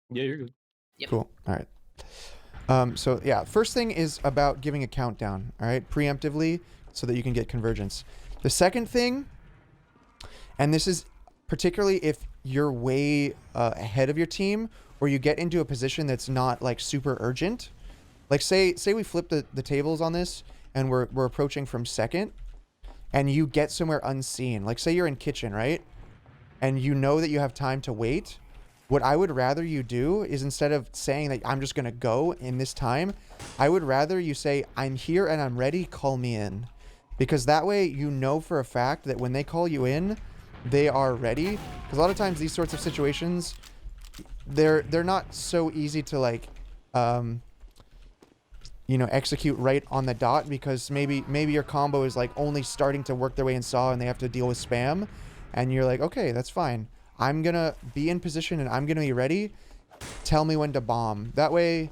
Yeah, you're good. Yep. Cool. All right. So yeah, first thing is about giving a countdown, all right, preemptively, so that you can get convergence. The second thing, and this is particularly if you're way ahead of your team, or you get into a position that's not, like, super urgent. Like, say we flip the tables on this, and we're approaching from second, and you get somewhere unseen. Like, say you're in kitchen, right? And you know that you have time to wait. What I would rather you do is, instead of saying that I'm just going to go in this time, I would rather you say, I'm here and I'm ready, call me in. Because that way you know for a fact that when they call you in, they are ready. Because a lot of times these sorts of situations, they're not so easy to, like, execute right on the dot, because maybe your combo is, like, only starting to work their way in saw and they have to deal with spam. And you're like, okay, that's fine. I'm going to be in position and I'm going to be ready. Tell me when to bomb. That way,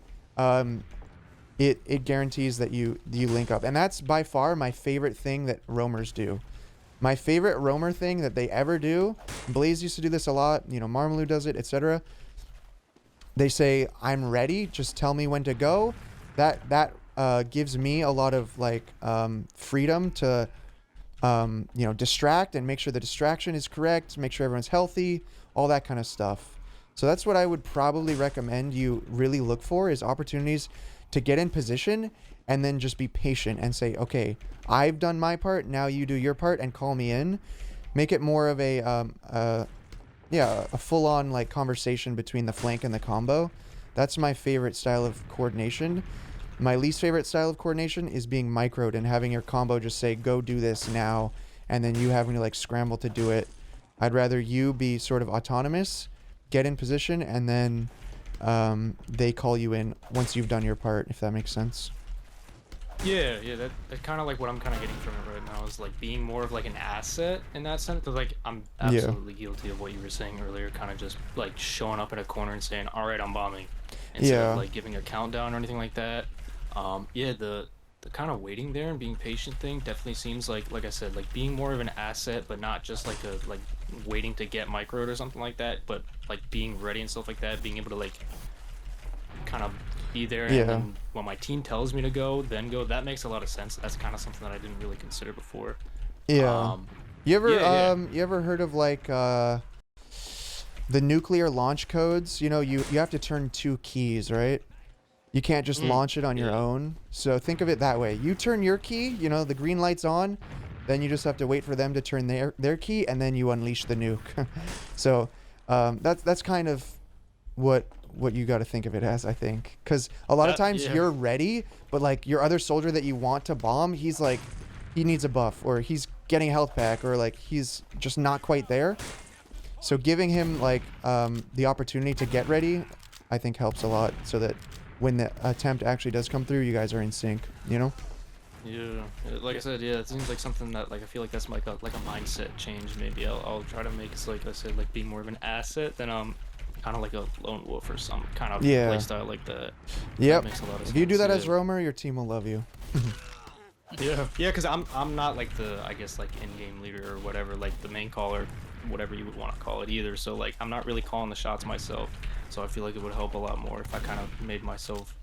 it guarantees that you link up. And that's by far my favorite thing that roamers do. My favorite roamer thing that they ever do, Blaze used to do this a lot, Marmalou does it, etc. They say, I'm ready, just tell me when to go. That gives me a lot of, like, freedom to distract and make sure the distraction is correct, make sure everyone's healthy, all that kind of stuff. So that's what I would probably recommend you really look for, is opportunities to get in position and then just be patient and say, okay, I've done my part, now you do your part and call me in. Make it more of a full-on, like, conversation between the flank and the combo. That's my favorite style of coordination. My least favorite style of coordination is being microed and having your combo just say, go do this now, and then you having to, like, scramble to do it. I'd rather you be sort of autonomous, get in position, and then they call you in once you've done your part, if that makes sense. Yeah, that's kind of like what I'm kind of getting from it right now, is, like, being more of, like, an asset in that sense. Because, like, I'm absolutely guilty of what you were saying earlier, kind of just, like, showing up in a corner and saying, all right, I'm bombing, instead of, like, giving a countdown or anything like that. The kind of waiting there and being patient thing definitely seems like I said, like, being more of an asset, but not just like waiting to get microed or something like that, but, like, being ready and stuff like that, being able to, like, kind of be there, and then when my team tells me to go, then go. That makes a lot of sense. That's kind of something that I didn't really consider before. You ever heard of, like, the nuclear launch codes, you know, you have to turn 2 keys, right? You can't just launch it on your own. So think of it that way. You turn your key, you know, the green light's on, then you just have to wait for them to turn their key, and then you unleash the nuke. So that's kind of what you got to think of it as, I think. Because a lot of times you're ready, but like your other soldier that you want to bomb, he's like, he needs a buff, or he's getting a health pack, or like he's just not quite there. So giving him like the opportunity to get ready, I think helps a lot, so that when the attempt actually does come through, you guys are in sync, you know? Yeah, like I said, yeah, it seems like something that, like, I feel like that's like a mindset change. Maybe I'll try to make it, so, like I said, like be more of an asset than kind of like a lone wolf or some kind of playstyle like that. Yep. That makes a lot of sense. If you do that as roamer, your team will love you. Yeah, because I'm not like the, I guess, like in-game leader or whatever, like the main caller, whatever you would want to call it either. So like I'm not really calling the shots myself. So I feel like it would help a lot more if I kind of made myself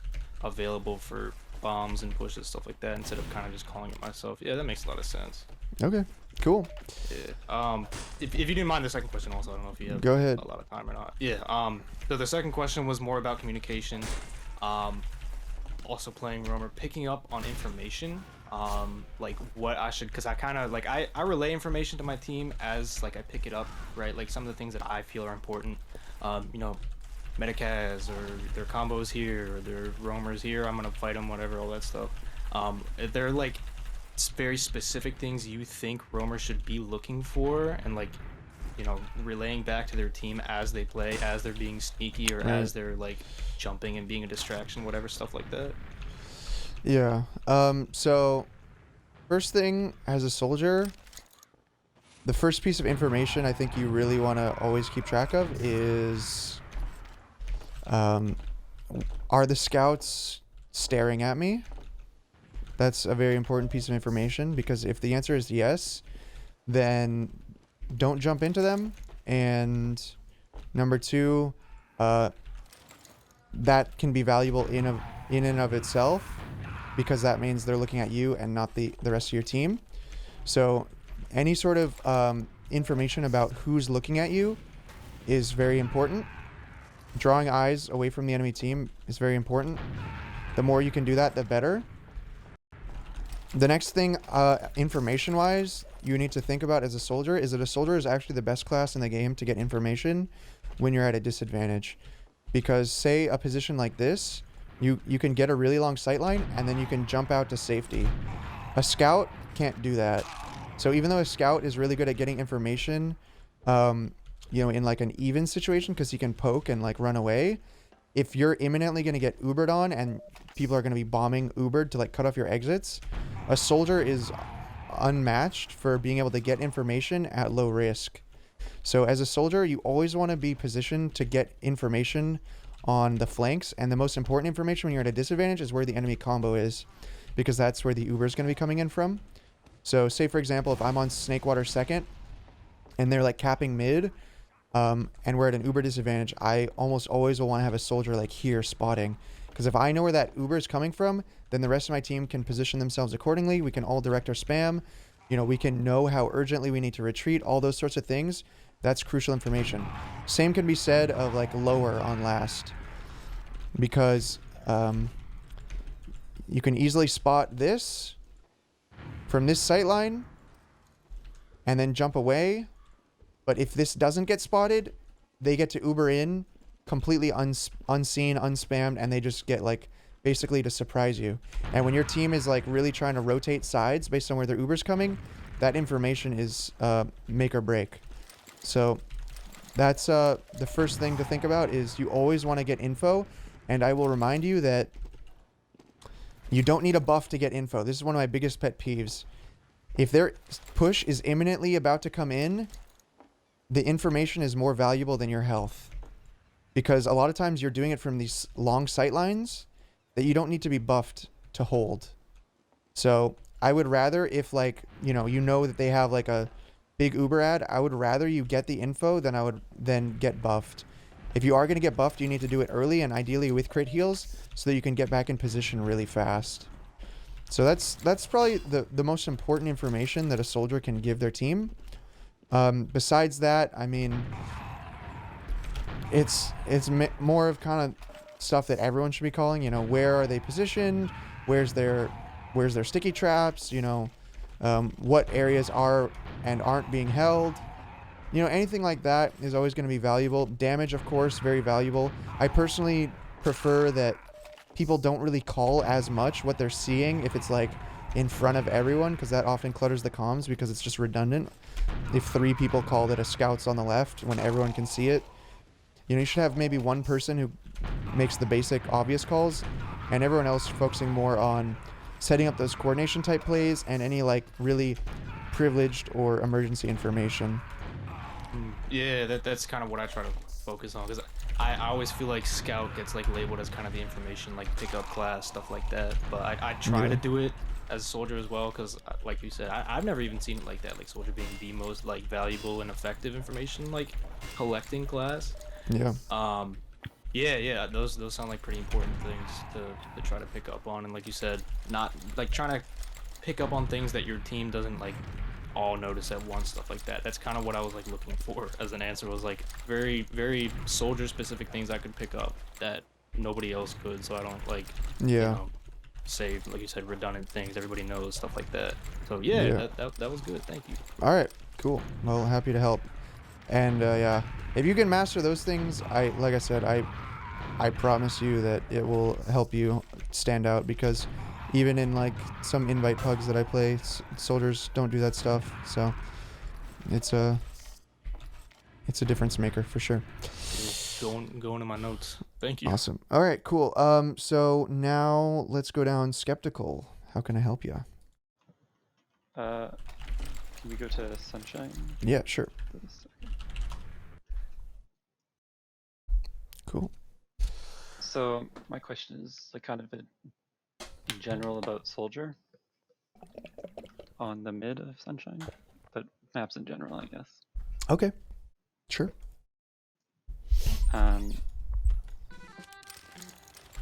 available for bombs and pushes, stuff like that, instead of kind of just calling it myself. Yeah, that makes a lot of sense. Okay, cool. Yeah. If you didn't mind the second question also, I don't know if you have Go ahead. a lot of time or not. Yeah. So the second question was more about communication. Also playing roamer, picking up on information. Like what I should, because I kind of like I relay information to my team as like I pick it up, right? Like some of the things that I feel are important. You know, Metacaz, or their combos here, or their roamers here, I'm gonna fight them, whatever, all that stuff. They're like very specific things you think roamers should be looking for, and like, you know, relaying back to their team as they play, as they're being sneaky, or as they're like jumping and being a distraction, whatever, stuff like that. Yeah. So first thing, as a soldier, the first piece of information I think you really want to always keep track of is, are the scouts staring at me? That's a very important piece of information, because if the answer is yes, then don't jump into them. And number 2, that can be valuable in and of itself, because that means they're looking at you and not the rest of your team. So any sort of information about who's looking at you is very important. Drawing eyes away from the enemy team is very important. The more you can do that, the better. The next thing, information-wise, you need to think about as a soldier is that a soldier is actually the best class in the game to get information when you're at a disadvantage. Because say a position like this, you can get a really long sightline, and then you can jump out to safety. A scout can't do that. So even though a scout is really good at getting information, you know, in like an even situation, because he can poke and like run away, if you're imminently going to get Ubered on and people are going to be bombing Ubered to like cut off your exits, a soldier is unmatched for being able to get information at low risk. So as a soldier, you always want to be positioned to get information on the flanks, and the most important information when you're at a disadvantage is where the enemy combo is, because that's where the Uber is going to be coming in from. So say for example, if I'm on Snakewater second and they're like capping mid, and we're at an Uber disadvantage, I almost always will want to have a soldier like here spotting, because if I know where that Uber is coming from, then the rest of my team can position themselves accordingly. We can all direct our spam, you know, we can know how urgently we need to retreat, all those sorts of things. That's crucial information. Same can be said of like lower on last, because you can easily spot this from this sight line and then jump away. But if this doesn't get spotted, they get to Uber in completely unseen, unspammed, and they just get like basically to surprise you. And when your team is like really trying to rotate sides based on where their Uber's coming, that information is make or break. So that's the first thing to think about, is you always want to get info. And I will remind you that you don't need a buff to get info. This is one of my biggest pet peeves. If their push is imminently about to come in, the information is more valuable than your health. Because a lot of times you're doing it from these long sight lines that you don't need to be buffed to hold. So I would rather, if like, you know that they have like a big Uber ad, I would rather you get the info than get buffed. If you are going to get buffed, you need to do it early, and ideally with crit heals, so that you can get back in position really fast. So that's probably the most important information that a soldier can give their team. Besides that, I mean, more of kind of stuff that everyone should be calling. You know, where are they positioned? Where's their sticky traps? You know, what areas are and aren't being held. You know, anything like that is always going to be valuable. Damage, of course, very valuable. I personally prefer that people don't really call as much what they're seeing if it's like in front of everyone, because that often clutters the comms because it's just redundant. If 3 people call that a scout's on the left when everyone can see it, you know, you should have maybe one person who makes the basic obvious calls and everyone else focusing more on setting up those coordination type plays and any like really privileged or emergency information. Yeah, that's kind of what I try to focus on, because I always feel like scout gets like labeled as kind of the information like pickup class, stuff like that, but I try to do it as a soldier as well, because like you said, I've never even seen it like that, like soldier being the most like valuable and effective information like collecting class. Yeah. Yeah, those sound like pretty important things to try to pick up on, and like you said, not like trying to pick up on things that your team doesn't like all notice at once, stuff like that. That's kind of what I was like looking for as an answer, was like very, very soldier specific things I could pick up that nobody else could, so I don't like you know, say, like you said, redundant things everybody knows, stuff like that. So yeah. That was good, thank you. All right, cool. Well, happy to help. And yeah, if you can master those things, like I said, I promise you that it will help you stand out, because even in like some invite pugs that I play, soldiers don't do that stuff. So it's a difference maker for sure. Going to my notes. Thank you. Awesome. All right, cool. So now let's go down skeptical. How can I help you? Can we go to Sunshine Yeah, sure. for a second? Cool. So my question is like kind of in general about Soldier on the mid of Sunshine, but maps in general, I guess. Okay. Sure.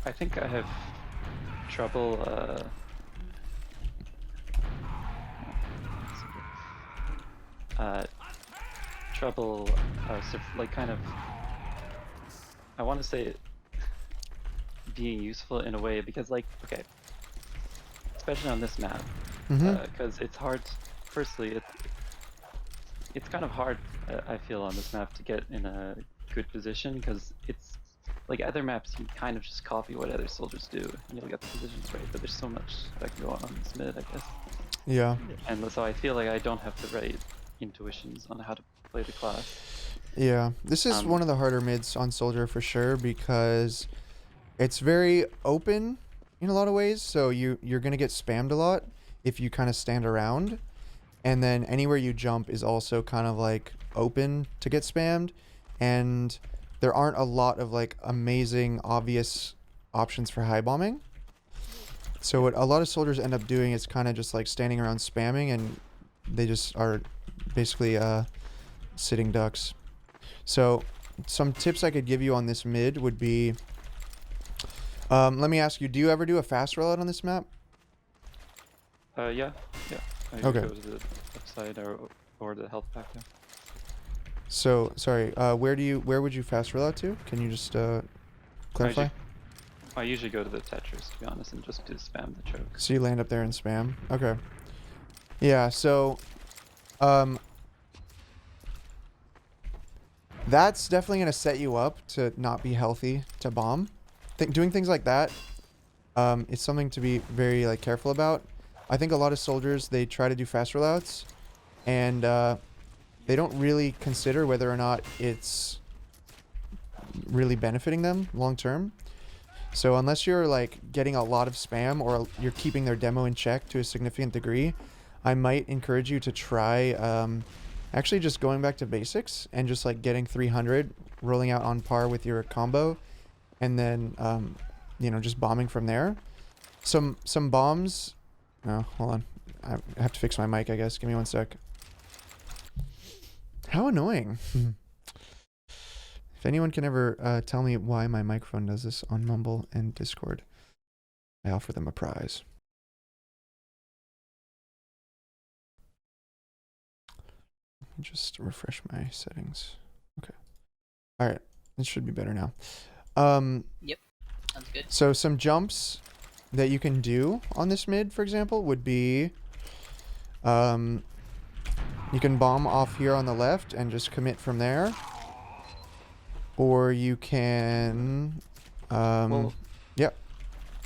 I think I have trouble like kind of, I want to say being useful in a way, because like, okay, especially on this map, because it's hard. Firstly, it's kind of hard, I feel, on this map to get in a good position, because it's like other maps you kind of just copy what other soldiers do and you'll get the positions right, but there's so much that can go on this mid, I guess. Yeah. And so I feel like I don't have the right intuitions on how to play the class. Yeah, this is one of the harder mids on Soldier for sure, because it's very open in a lot of ways. So you're gonna get spammed a lot if you kind of stand around, and then anywhere you jump is also kind of like open to get spammed, and there aren't a lot of like amazing obvious options for high bombing. So what a lot of soldiers end up doing is kind of just like standing around spamming, and they just are basically sitting ducks. So some tips I could give you on this mid would be, let me ask you, do you ever do a fast rollout on this map? Yeah. I Okay. go to the upside or the health pack, yeah. So, sorry, where would you fast rollout to? Can you just clarify? I usually go to the Tetris, to be honest, and just to spam the choke. So you land up there and spam? Okay. Yeah, so, that's definitely going to set you up to not be healthy to bomb. Doing things like that is something to be very like careful about. I think a lot of soldiers, they try to do fast rollouts, and they don't really consider whether or not it's really benefiting them long term. So unless you're like getting a lot of spam, or you're keeping their demo in check to a significant degree, I might encourage you to try actually just going back to basics and just like getting 300, rolling out on par with your combo, and then you know, just bombing from there. Some bombs. No, hold on. I have to fix my mic, I guess. Give me one sec. How annoying. If anyone can ever tell me why my microphone does this on Mumble and Discord, I offer them a prize. Let me just refresh my settings. Okay. All right. It should be better now. Yep, sounds good. So some jumps that you can do on this mid, for example, would be you can bomb off here on the left and just commit from there. Or you can Well, yep.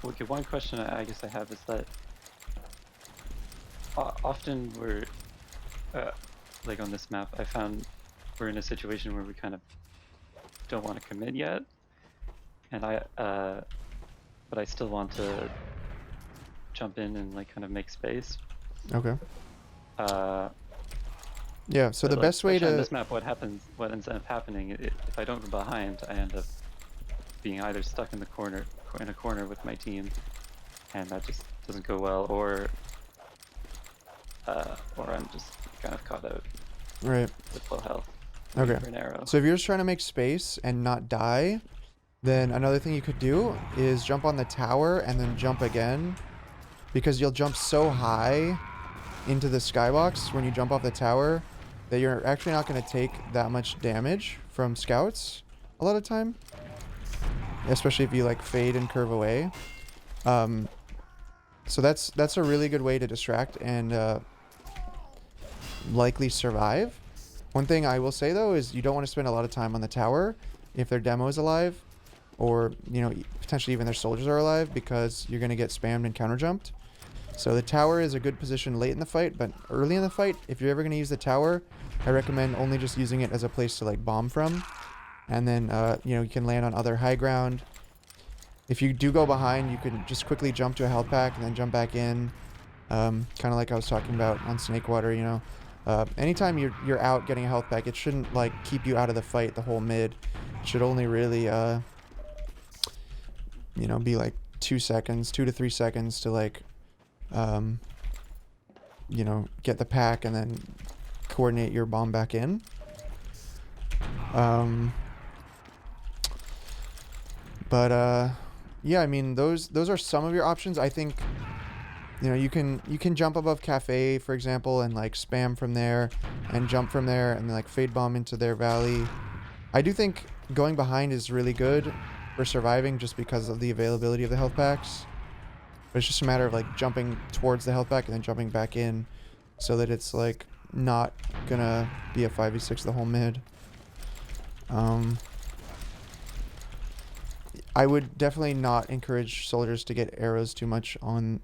okay, one question I guess I have is that often we're like on this map, I found we're in a situation where we kind of don't want to commit yet, and but I still want to jump in and like kind of make space. Okay. Yeah, so the like, best way especially on to this map, what ends up happening, if I don't go behind, I end up being either stuck in a corner with my team, and that just doesn't go well, or I'm just kind of caught out right. with low health. Okay. For an arrow. So if you're just trying to make space and not die, then another thing you could do is jump on the tower and then jump again, because you'll jump so high into the skybox when you jump off the tower that you're actually not going to take that much damage from scouts a lot of time, especially if you like fade and curve away. So that's a really good way to distract and likely survive. One thing I will say though is you don't want to spend a lot of time on the tower if their demo is alive, or you know, potentially even their soldiers are alive, because you're going to get spammed and counter jumped. So the tower is a good position late in the fight, but early in the fight, if you're ever going to use the tower, I recommend only just using it as a place to like bomb from, and then you know, you can land on other high ground. If you do go behind, you can just quickly jump to a health pack and then jump back in, kind of like I was talking about on Snakewater. You know, anytime you're out getting a health pack, it shouldn't like keep you out of the fight the whole mid. It should only really you know, be like 2 to 3 seconds to like you know, get the pack and then coordinate your bomb back in. Yeah, I mean, those are some of your options. I think, you know, you can jump above cafe, for example, and like spam from there and jump from there and like fade bomb into their valley. I do think going behind is really good for surviving just because of the availability of the health packs. But it's just a matter of like jumping towards the health pack and then jumping back in, so that it's like not gonna be a 5v6 the whole mid. I would definitely not encourage soldiers to get arrows too much on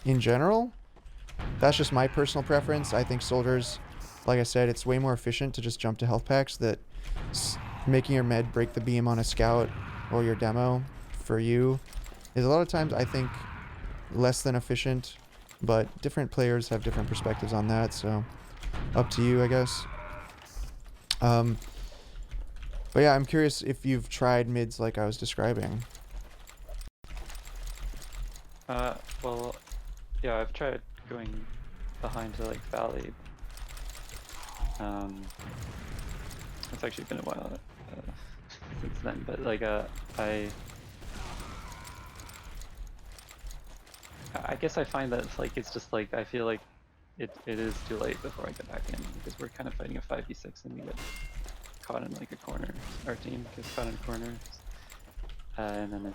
in general. That's just my personal preference. I think soldiers, like I said, it's way more efficient to just jump to health packs. That making your med break the beam on a scout or your demo for you is a lot of times, I think, less than efficient, but different players have different perspectives on that, so up to you, I guess. But yeah, I'm curious if you've tried mids like I was describing. Well, yeah, I've tried going behind to like valley. It's actually been a while since then, but like I guess I find that like it's just like I feel like it is too late before I get back in, because we're kind of fighting a 5v6 and we get caught in like a corner. Our team gets caught in a corner, and then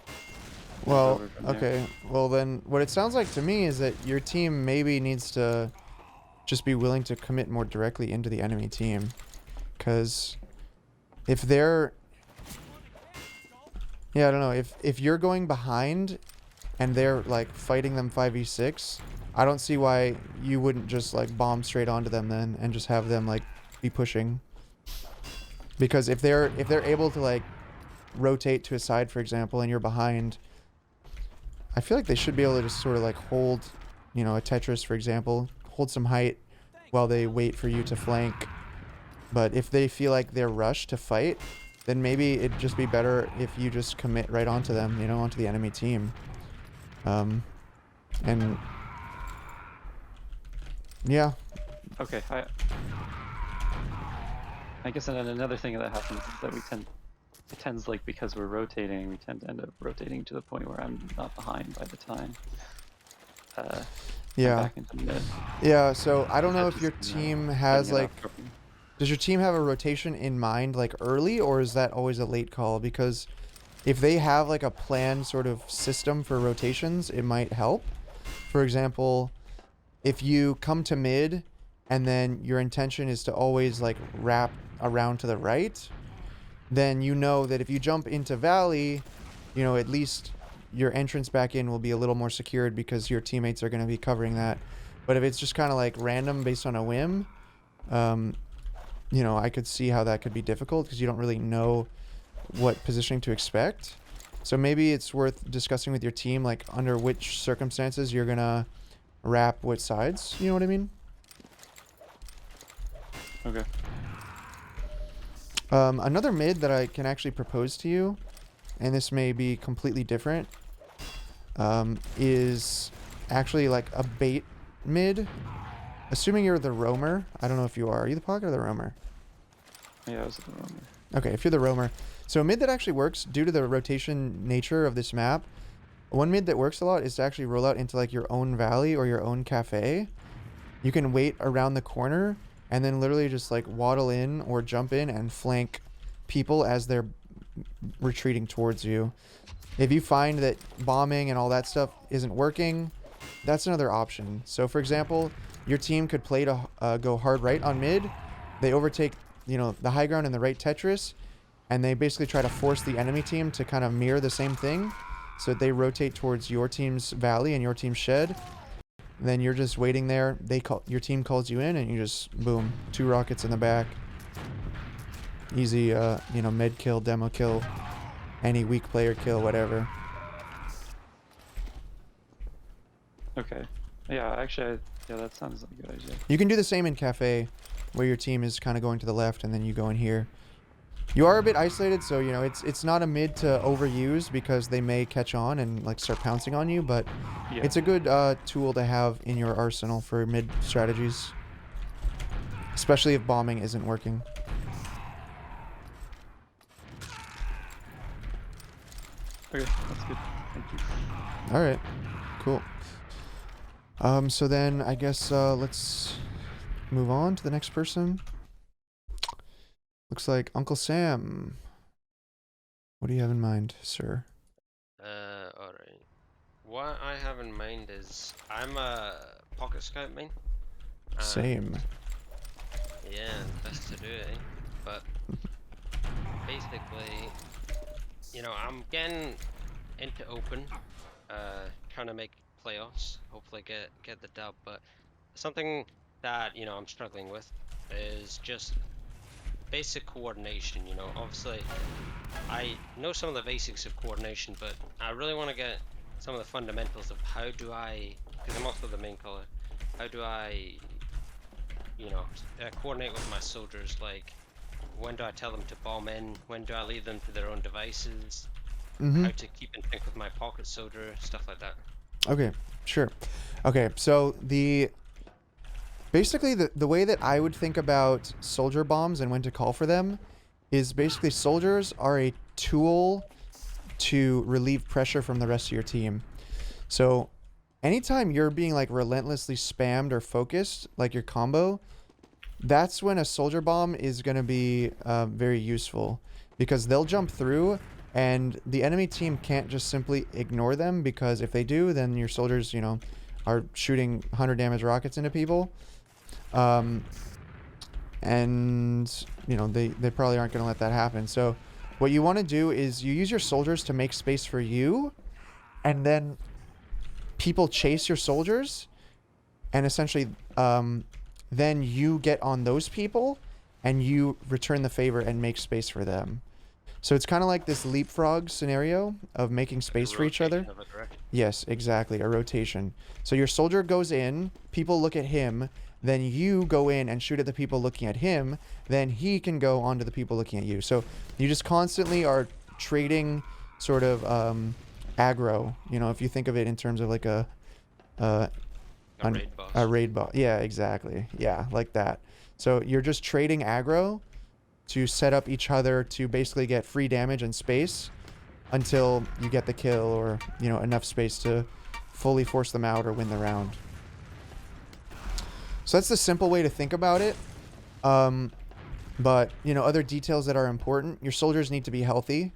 Well, okay. Well, then what it sounds like to me is that your team maybe needs to just be willing to commit more directly into the enemy team, because if they're, yeah, I don't know, if you're going behind and they're like fighting them 5v6, I don't see why you wouldn't just like bomb straight onto them then and just have them like be pushing. Because if they're able to like rotate to a side, for example, and you're behind, I feel like they should be able to just sort of like hold, you know, a Tetris, for example, hold some height while they wait for you to flank. But if they feel like they're rushed to fight, then maybe it'd just be better if you just commit right onto them, you know, onto the enemy team. And yeah. Okay, I guess another thing that happens is that it tends like, because we're rotating, we tend to end up rotating to the point where I'm not behind by the time. Yeah. Back into mid. Yeah, so I don't know That if your just, team has setting it like up properly. Does your team have a rotation in mind, like early, or is that always a late call? Because if they have like a planned sort of system for rotations, it might help. For example, if you come to mid and then your intention is to always like wrap around to the right, then you know that if you jump into valley, you know, at least your entrance back in will be a little more secured because your teammates are going to be covering that. But if it's just kind of like random based on a whim, you know, I could see how that could be difficult because you don't really know what positioning to expect. So maybe it's worth discussing with your team, like under which circumstances you're going to wrap what sides. You know what I mean? Okay. Another mid that I can actually propose to you, and this may be completely different, is actually like a bait mid. Assuming you're the roamer. I don't know if you are. Are you the pocket or the roamer? Yeah, I was the roamer. Okay, if you're the roamer. So a mid that actually works due to the rotation nature of this map, one mid that works a lot is to actually roll out into like your own valley or your own cafe. You can wait around the corner and then literally just like waddle in or jump in and flank people as they're retreating towards you. If you find that bombing and all that stuff isn't working, that's another option. So for example, your team could play to go hard right on mid. They overtake, you know, the high ground and the right Tetris, and they basically try to force the enemy team to kind of mirror the same thing. So they rotate towards your team's valley and your team's shed. Then you're just waiting there. Your team calls you in, and you just boom, 2 rockets in the back. Easy, you know, mid kill, demo kill, any weak player kill, whatever. Okay. Yeah, actually, yeah, that sounds like a good idea. You can do the same in cafe, where your team is kind of going to the left, and then you go in here. You are a bit isolated, so you know it's not a mid to overuse because they may catch on and like start pouncing on you, but Yeah. it's a good tool to have in your arsenal for mid strategies, especially if bombing isn't working. Okay, that's good. Thank you. All right, cool. So then I guess let's move on to the next person. Looks like Uncle Sam. What do you have in mind, sir? Alright. What I have in mind is I'm a pocket scout main. Same. Yeah, best to do it, eh? But basically, you know, I'm getting into open, trying to make playoffs, hopefully get the dub, but something that, you know, I'm struggling with is just basic coordination. You know, obviously I know some of the basics of coordination, but I really want to get some of the fundamentals of how do I, because I'm also the main color, how do I, you know, coordinate with my soldiers, like when do I tell them to bomb in, when do I leave them to their own devices, how to keep in sync with my pocket soldier, stuff like that. Okay, sure. Okay, so basically the way that I would think about soldier bombs and when to call for them is basically soldiers are a tool to relieve pressure from the rest of your team. So anytime you're being like relentlessly spammed or focused, like your combo, that's when a soldier bomb is going to be very useful, because they'll jump through and the enemy team can't just simply ignore them, because if they do, then your soldiers, you know, are shooting 100 damage rockets into people. And you know, they probably aren't going to let that happen. So what you want to do is you use your soldiers to make space for you, and then people chase your soldiers, and essentially then you get on those people and you return the favor and make space for them. So it's kind of like this leapfrog scenario of making space for each other. Yes, exactly, a rotation. So your soldier goes in, people look at him, then you go in and shoot at the people looking at him, then he can go onto the people looking at you. So you just constantly are trading sort of aggro, you know, if you think of it in terms of like a raid boss. A raid boss. Yeah, exactly. Yeah, like that. So you're just trading aggro to set up each other to basically get free damage and space until you get the kill, or, you know, enough space to fully force them out or win the round. So that's the simple way to think about it. But, you know, other details that are important, your soldiers need to be healthy.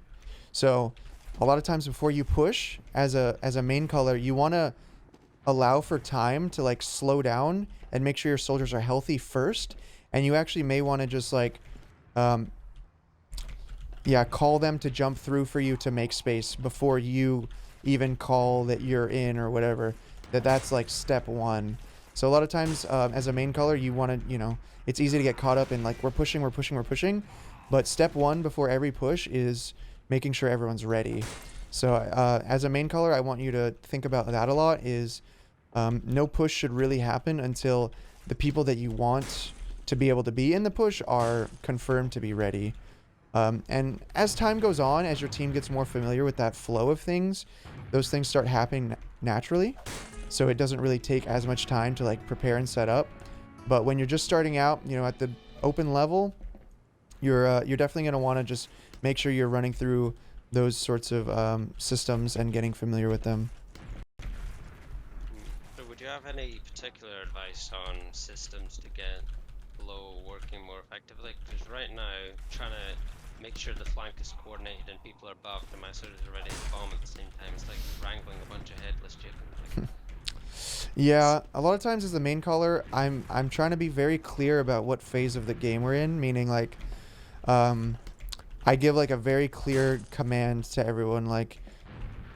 So a lot of times before you push as a main color, you want to allow for time to like slow down and make sure your soldiers are healthy first. And you actually may want to just like, yeah, call them to jump through for you to make space before you even call that you're in or whatever. That's like step one. So a lot of times as a main color, you want to, you know, it's easy to get caught up in like, we're pushing. But step one before every push is making sure everyone's ready. So as a main color, I want you to think about that a lot is no push should really happen until the people that you want to be able to be in the push are confirmed to be ready. And as time goes on, as your team gets more familiar with that flow of things, those things start happening naturally. So it doesn't really take as much time to like prepare and set up. But when you're just starting out, you know, at the open level, you're definitely going to want to just make sure you're running through those sorts of systems and getting familiar with them. So would you have any particular advice on systems to get flow working more effectively? Because right now, trying to make sure the flank is coordinated and people are buffed and my soldiers are ready to bomb at the same time, it's like wrangling a bunch of headless chickens. Yeah, a lot of times as the main color, I'm trying to be very clear about what phase of the game we're in, meaning like I give like a very clear command to everyone like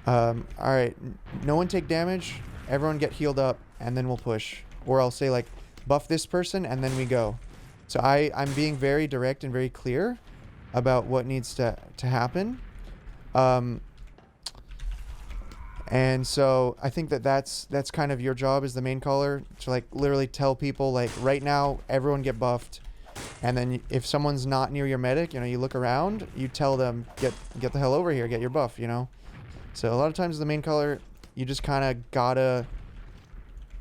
all right, no one take damage, everyone get healed up and then we'll push. Or I'll say like buff this person and then we go. So I'm being very direct and very clear about what needs to happen. And so I think that's kind of your job as the main caller to like literally tell people like right now everyone get buffed, and then if someone's not near your medic, you know, you look around, you tell them get the hell over here, get your buff, you know. So a lot of times as the main caller, you just kind of gotta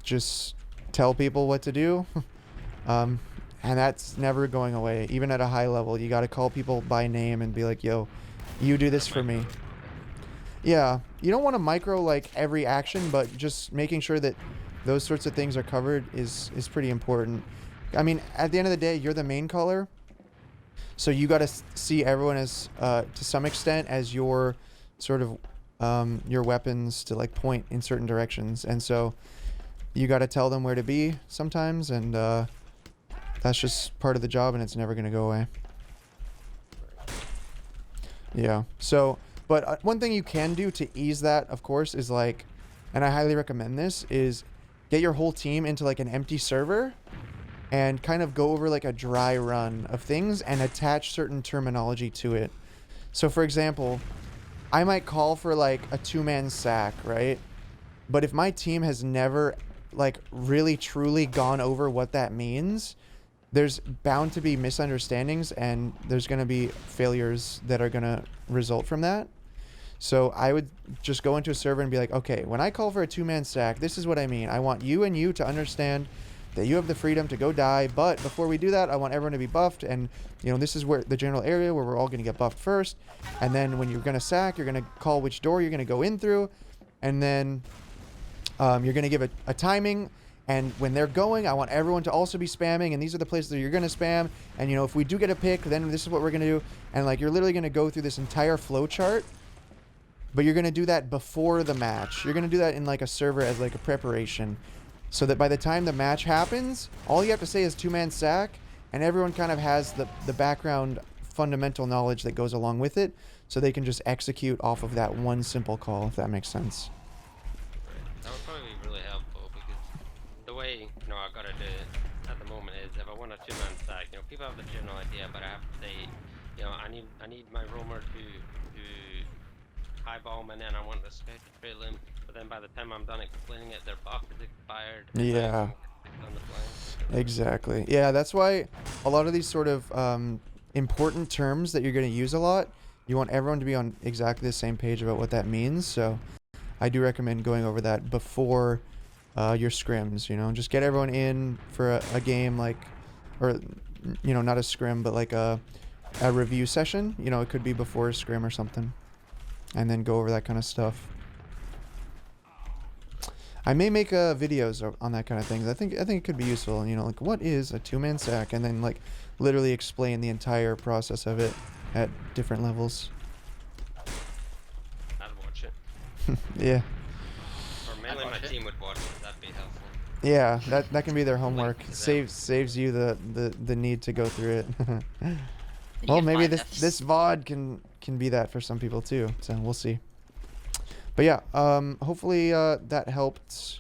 just tell people what to do, and that's never going away. Even at a high level, you gotta call people by name and be like, yo, you do this for me. Yeah, you don't want to micro like every action, but just making sure that those sorts of things are covered is pretty important. I mean, at the end of the day, you're the main caller, so you got to see everyone as to some extent as your sort of your weapons to like point in certain directions, and so you got to tell them where to be sometimes, and that's just part of the job, and it's never going to go away. Yeah, so. But one thing you can do to ease that, of course, is like, and I highly recommend this, is get your whole team into like an empty server and kind of go over like a dry run of things and attach certain terminology to it. So for example, I might call for like a 2-man sack, right? But if my team has never like really truly gone over what that means, there's bound to be misunderstandings and there's going to be failures that are going to result from that. So I would just go into a server and be like, okay, when I call for a 2-man stack, this is what I mean. I want you and you to understand that you have the freedom to go die, but before we do that, I want everyone to be buffed, and you know, this is where the general area where we're all going to get buffed first, and then when you're going to sack, you're going to call which door you're going to go in through, and then you're going to give a timing. And when they're going, I want everyone to also be spamming, and these are the places that you're going to spam. And, you know, if we do get a pick, then this is what we're going to do. And, like, you're literally going to go through this entire flow chart, but you're going to do that before the match. You're going to do that in, like, a server as, like, a preparation, so that by the time the match happens, all you have to say is 2-man sack, and everyone kind of has the background fundamental knowledge that goes along with it, so they can just execute off of that one simple call, if that makes sense. That would probably be really helpful, because the way, you know, I gotta do it at the moment is if I want a 2-man stack, you know, people have the general idea, but I have to say, you know, I need my roamer to high bomb, and then I want the scout to trail him, but then by the time I'm done explaining it, their buff is expired. Yeah. On the flank. Exactly. Yeah, that's why a lot of these sort of important terms that you're going to use a lot, you want everyone to be on exactly the same page about what that means. So I do recommend going over that before your scrims, you know, just get everyone in for a game, like, or, you know, not a scrim, but like a review session. You know, it could be before a scrim or something, and then go over that kind of stuff. I may make videos on that kind of thing. I think it could be useful. You know, like what is a 2-man sack, and then like literally explain the entire process of it at different levels. I'd watch it. Yeah. Or mainly my team would watch it. That'd be helpful. Yeah, that can be their homework. to them. Saves you the need to go through it. You Well, get maybe 5 Fs. this VOD can be that for some people too. So we'll see. But yeah, hopefully that helped.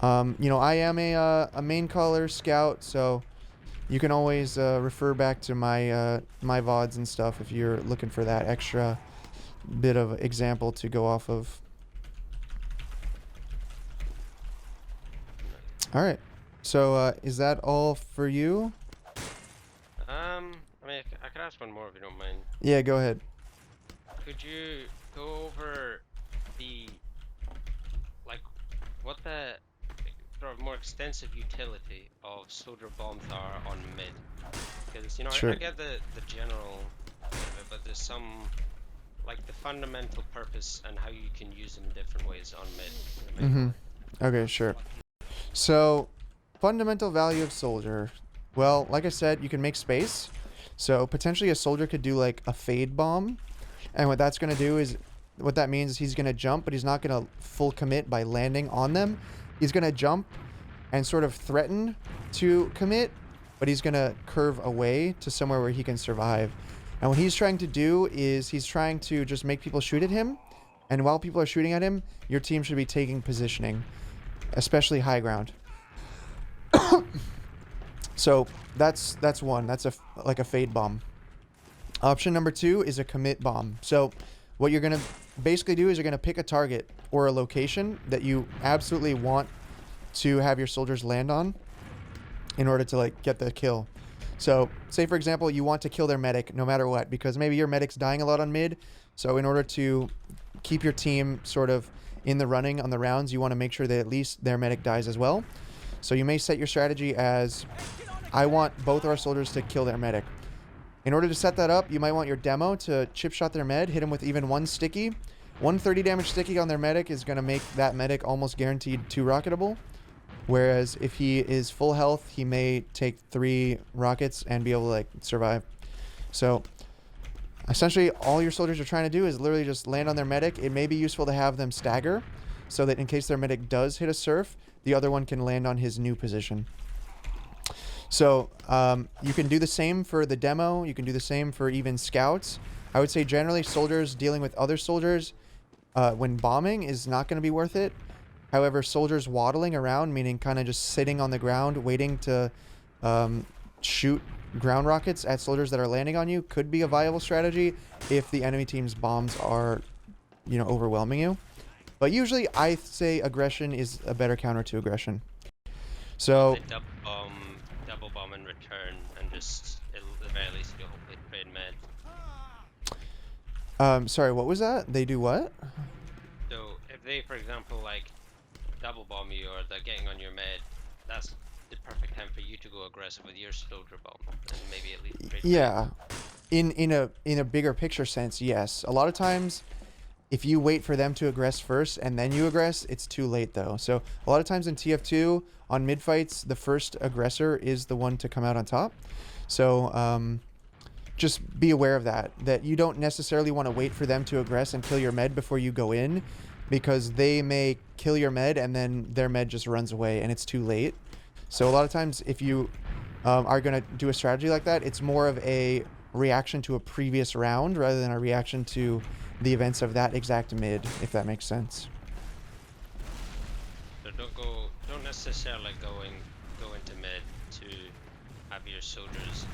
You know, I am a main caller scout, so you can always refer back to my my VODs and stuff if you're looking for that extra bit of example to go off of. All right. So is that all for you? I mean, I could ask one more if you don't mind. Yeah, go ahead. Could you go over the, like, what the sort of more extensive utility of soldier bombs are on mid? Because, you know, Sure. I get the general bit of it, but there's some, like, the fundamental purpose and how you can use them in different ways on mid. Mm-hmm. Okay, sure. So, fundamental value of soldier. Well, like I said, you can make space. So potentially a soldier could do like a fade bomb. And what that's going to do is, what that means is he's going to jump, but he's not going to full commit by landing on them. He's going to jump and sort of threaten to commit, but he's going to curve away to somewhere where he can survive. And what he's trying to do is he's trying to just make people shoot at him. And while people are shooting at him, your team should be taking positioning, especially high ground. So that's one. That's like a fade bomb. Option number 2 is a commit bomb. So what you're going to basically do is you're going to pick a target or a location that you absolutely want to have your soldiers land on in order to like get the kill. So say for example, you want to kill their medic no matter what, because maybe your medic's dying a lot on mid. So in order to keep your team sort of in the running on the rounds, you want to make sure that at least their medic dies as well. So you may set your strategy as, I want both our soldiers to kill their medic. In order to set that up, you might want your demo to chip shot their med, hit him with even 1 sticky. 130 damage sticky on their medic is going to make that medic almost guaranteed 2 rocketable. Whereas if he is full health, he may take 3 rockets and be able to like survive. So essentially all your soldiers are trying to do is literally just land on their medic. It may be useful to have them stagger so that in case their medic does hit a surf, the other one can land on his new position. So you can do the same for the demo. You can do the same for even scouts. I would say generally soldiers dealing with other soldiers when bombing is not going to be worth it. However, soldiers waddling around, meaning kind of just sitting on the ground waiting to shoot ground rockets at soldiers that are landing on you, could be a viable strategy if the enemy team's bombs are, you know, overwhelming you. But usually I say aggression is a better counter to aggression. So They double bomb in return, and just at the very least you'll hopefully trade med. sorry, what was that? They do what? So if they, for example, like double bomb you or they're getting on your med, that's the perfect time for you to go aggressive with your soldier bomb, and maybe at least trade med. Yeah. In a bigger picture sense, yes. A lot of times if you wait for them to aggress first and then you aggress, it's too late though. So a lot of times in TF2 on mid fights, the first aggressor is the one to come out on top. So just be aware of that you don't necessarily want to wait for them to aggress and kill your med before you go in, because they may kill your med and then their med just runs away and it's too late. So a lot of times if you are going to do a strategy like that, it's more of a reaction to a previous round rather than a reaction to the events of that exact mid, if that makes sense. So don't necessarily go into mid to have your soldiers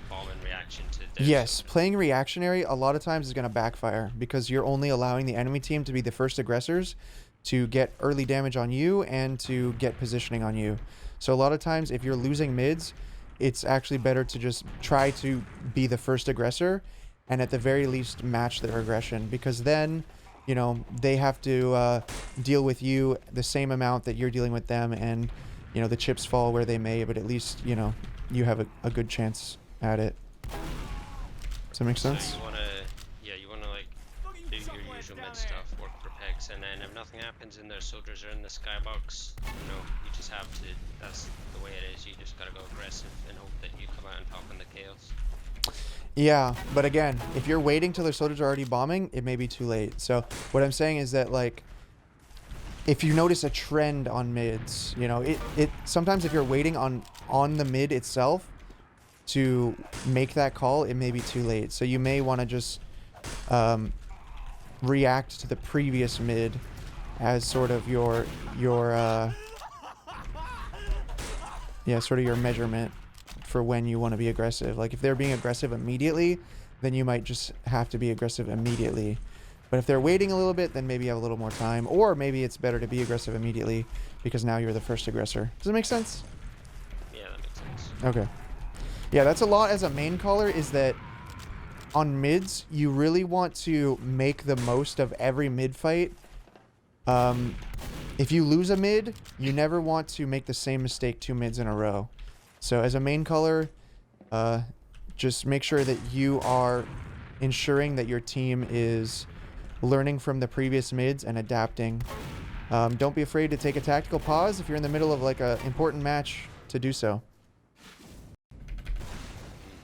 bomb in reaction to their Yes, soldiers. playing reactionary a lot of times is going to backfire because you're only allowing the enemy team to be the first aggressors to get early damage on you and to get positioning on you. So a lot of times if you're losing mids, it's actually better to just try to be the first aggressor and at the very least match their aggression, because then, you know, they have to deal with you the same amount that you're dealing with them, and, you know, the chips fall where they may, but at least, you know, you have a good chance at it. Does that make sense? So you wanna like do your usual mid stuff, work for picks, and then if nothing happens and their soldiers are in the skybox, you just have to, that's the way it is, you just gotta go aggressive and hope that you come out on top in the chaos. Yeah, but again, if you're waiting till their soldiers are already bombing, it may be too late. So what I'm saying is that, like, if you notice a trend on mids, it sometimes if you're waiting on the mid itself to make that call, it may be too late. So you may want to just react to the previous mid as sort of your measurement for when you want to be aggressive. Like if they're being aggressive immediately, then you might just have to be aggressive immediately. But if they're waiting a little bit, then maybe you have a little more time, or maybe it's better to be aggressive immediately because now you're the first aggressor. Does it make sense? Yeah, that makes sense. Okay. Yeah, that's a lot as a main caller, is that on mids, you really want to make the most of every mid fight. If you lose a mid, you never want to make the same mistake 2 mids in a row. So as a main caller, just make sure that you are ensuring that your team is learning from the previous mids and adapting. Don't be afraid to take a tactical pause if you're in the middle of like an important match to do so.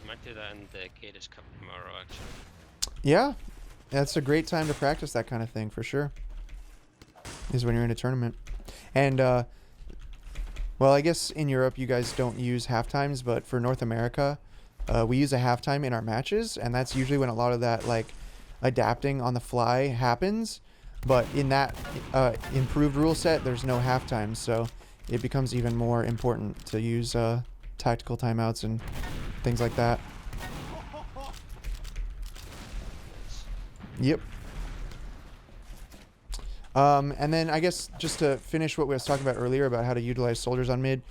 Might do that in the Gators Cup tomorrow, actually. Yeah, that's a great time to practice that kind of thing for sure. Is when you're in a tournament. And well, I guess in Europe you guys don't use half times, but for North America, we use a halftime in our matches, and that's usually when a lot of that like adapting on the fly happens. But in that improved rule set, there's no halftime, so it becomes even more important to use tactical timeouts and things like that. Yep. And then I guess just to finish what we was talking about earlier about how to utilize soldiers on mid.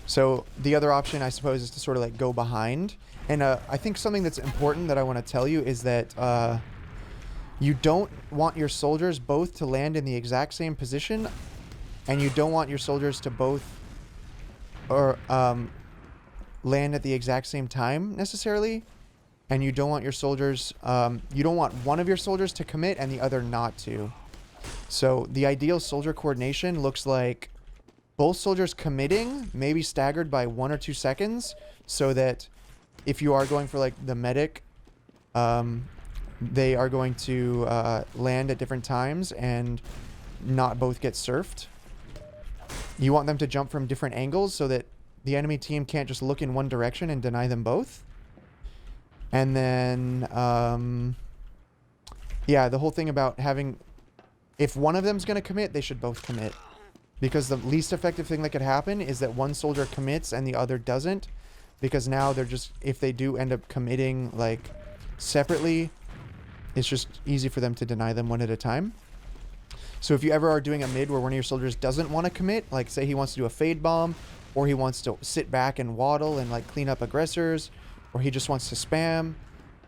So the other option, I suppose, is to sort of like go behind. And I think something that's important that I want to tell you is that you don't want your soldiers both to land in the exact same position, and you don't want your soldiers to both land at the exact same time necessarily. And you don't want your soldiers, you don't want one of your soldiers to commit and the other not to. So the ideal soldier coordination looks like both soldiers committing, maybe staggered by 1 or 2 seconds, so that if you are going for like the medic, they are going to land at different times and not both get surfed. You want them to jump from different angles so that the enemy team can't just look in one direction and deny them both. And then, yeah, the whole thing about having, if one of them's going to commit, they should both commit. Because the least effective thing that could happen is that one soldier commits and the other doesn't. Because now they're just, if they do end up committing, like, separately, it's just easy for them to deny them one at a time. So if you ever are doing a mid where one of your soldiers doesn't want to commit, like, say he wants to do a fade bomb, or he wants to sit back and waddle and, like, clean up aggressors, or he just wants to spam,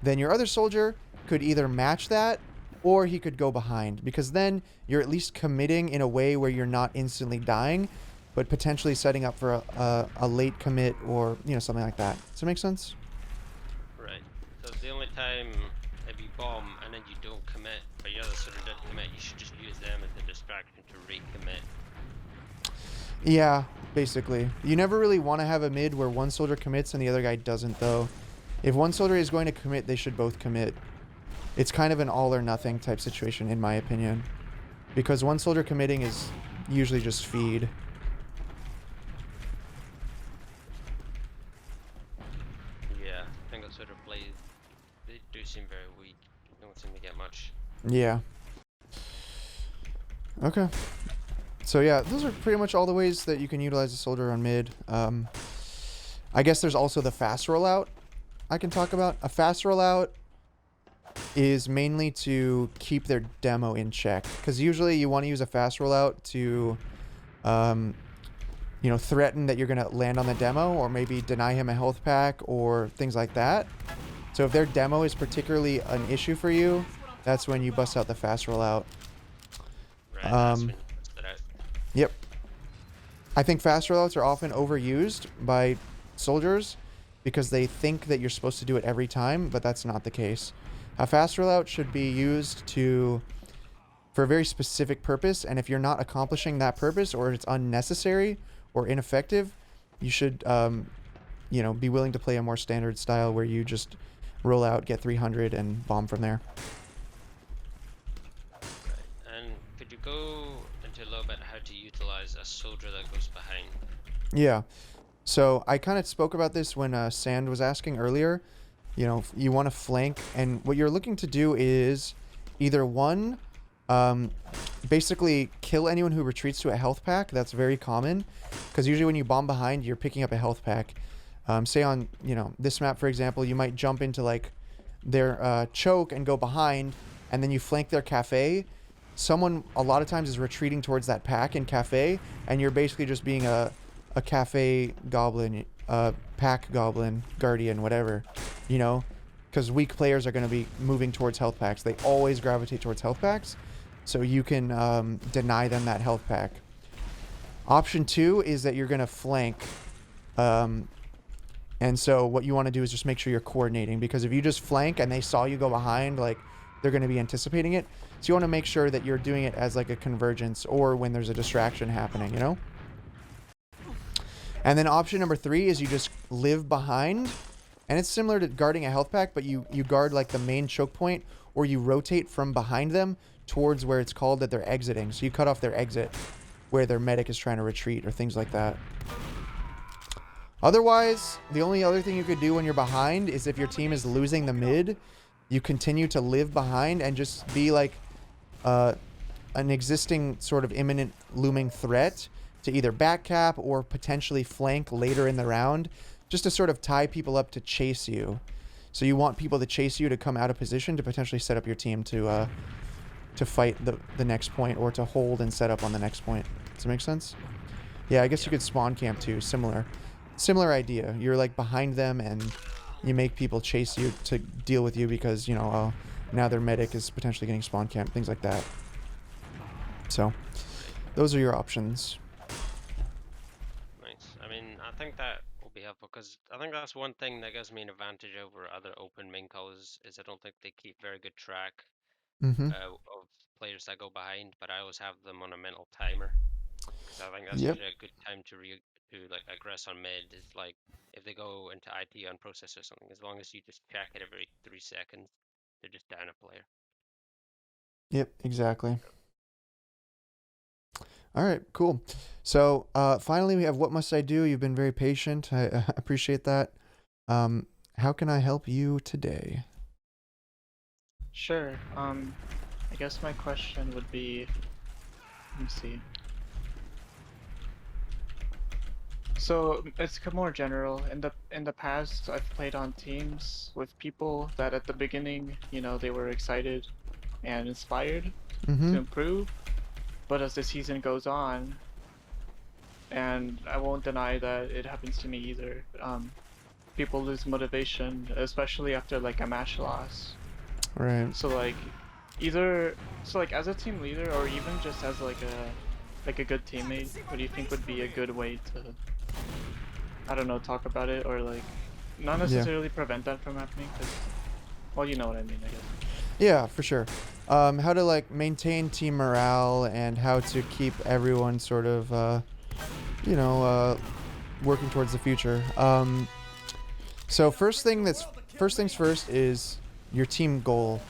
then your other soldier could either match that or he could go behind, because then you're at least committing in a way where you're not instantly dying, but potentially setting up for a late commit or, you know, something like that. Does that make sense? Right. So the only time if you bomb and then you don't commit, but your other soldier did commit, you should just use them as a distraction to recommit. Yeah, basically. You never really want to have a mid where one soldier commits and the other guy doesn't, though. If one soldier is going to commit, they should both commit. It's kind of an all or nothing type situation, in my opinion. Because one soldier committing is usually just feed. Yeah, single soldier plays, they do seem very weak. They don't seem to get much. Yeah. Okay. So yeah, those are pretty much all the ways that you can utilize a soldier on mid. I guess there's also the fast rollout I can talk about. A fast rollout is mainly to keep their demo in check, because usually you want to use a fast rollout to, you know, threaten that you're going to land on the demo, or maybe deny him a health pack or things like that. So if their demo is particularly an issue for you, that's when you bust out the fast rollout. Right, that's when you bust it out. Yep. I think fast rollouts are often overused by soldiers because they think that you're supposed to do it every time, but that's not the case. A fast rollout should be used for a very specific purpose, and if you're not accomplishing that purpose or it's unnecessary or ineffective, you should be willing to play a more standard style where you just roll out, get 300, and bomb from there. And could you go into a little bit how to utilize a soldier that goes behind? Yeah. So I kind of spoke about this when Sand was asking earlier. You want to flank, and what you're looking to do is either one, basically kill anyone who retreats to a health pack. That's very common, because usually when you bomb behind, you're picking up a health pack. Say on this map, for example, you might jump into like their choke and go behind, and then you flank their cafe. Someone a lot of times is retreating towards that pack in cafe, and you're basically just being a cafe goblin, pack goblin, guardian, whatever, because weak players are going to be moving towards health packs. They always gravitate towards health packs, so you can deny them that health pack. Option 2 is that you're going to flank, and so what you want to do is just make sure you're coordinating, because if you just flank and they saw you go behind, like, they're going to be anticipating it. So you want to make sure that you're doing it as like a convergence or when there's a distraction happening, And then option number 3 is you just live behind, and it's similar to guarding a health pack, but you guard like the main choke point, or you rotate from behind them towards where it's called that they're exiting. So you cut off their exit where their medic is trying to retreat or things like that. Otherwise, the only other thing you could do when you're behind is if your team is losing the mid, you continue to live behind and just be like an existing sort of imminent looming threat to either backcap or potentially flank later in the round, just to sort of tie people up to chase you. So you want people to chase you to come out of position to potentially set up your team to fight the next point, or to hold and set up on the next point. Does that make sense? Yeah, I guess you could spawn camp too. Similar idea. You're like behind them and you make people chase you to deal with you because, now their medic is potentially getting spawn camp, things like that. So those are your options. Nice. I mean, I think that will be helpful, because I think that's one thing that gives me an advantage over other open main callers, is I don't think they keep very good track of players that go behind, but I always have them on a mental timer, because I think that's Yep. usually a good time to like aggress on mid. Is like if they go into IT on process or something, as long as you just check it every 3 seconds, they're just down a player. Yep, exactly. All right, cool. So finally, we have What Must I Do? You've been very patient. I appreciate that. How can I help you today? Sure. I guess my question would be, let me see. So it's more general. In the past, I've played on teams with people that at the beginning, they were excited and inspired to improve. But as the season goes on, and I won't deny that it happens to me either, people lose motivation, especially after like a match loss. Right. So as a team leader, or even just as like a good teammate, what do you think would be a good way to, I don't know, talk about it, or like not necessarily prevent that from happening? Because, well, you know what I mean, I guess. Yeah, for sure. How to like maintain team morale and how to keep everyone sort of, working towards the future. So first things first is your team goal.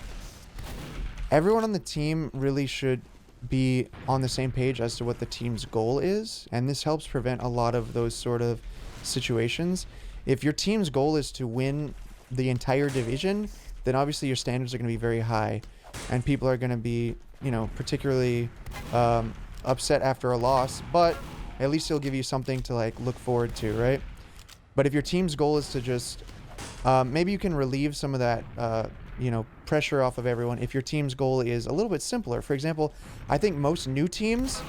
Everyone on the team really should be on the same page as to what the team's goal is, and this helps prevent a lot of those sort of situations. If your team's goal is to win the entire division, then obviously your standards are going to be very high, and people are going to be, particularly upset after a loss, but at least it'll give you something to like look forward to, right? But if your team's goal is to just, maybe you can relieve some of that, pressure off of everyone if your team's goal is a little bit simpler. For example, I think most new teams,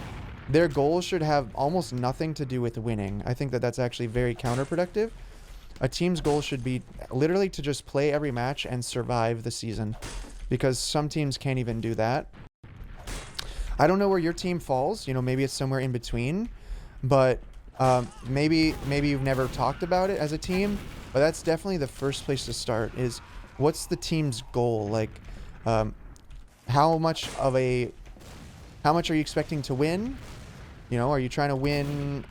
their goals should have almost nothing to do with winning. I think that that's actually very counterproductive. A team's goal should be literally to just play every match and survive the season, because some teams can't even do that. I don't know where your team falls, maybe it's somewhere in between, but maybe you've never talked about it as a team, but that's definitely the first place to start, is what's the team's goal? Like, um, how much are you expecting to win? You know, are you trying to win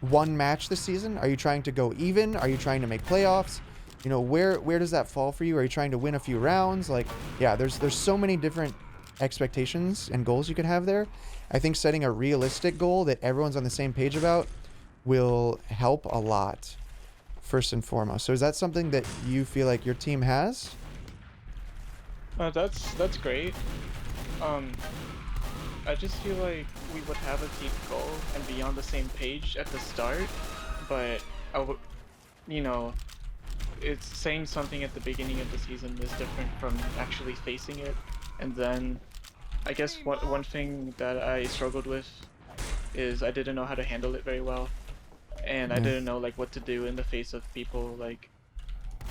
one match this season? Are you trying to go even? Are you trying to make playoffs? You know, where does that fall for you? Are you trying to win a few rounds? Like, yeah, there's so many different expectations and goals you could have there. I think setting a realistic goal that everyone's on the same page about will help a lot, first and foremost. So is that something that you feel like your team has? That's great. I just feel like we would have a team goal and be on the same page at the start, but you know, it's saying something at the beginning of the season is different from actually facing it. And then I guess one thing that I struggled with is I didn't know how to handle it very well, and I didn't know like what to do in the face of people like,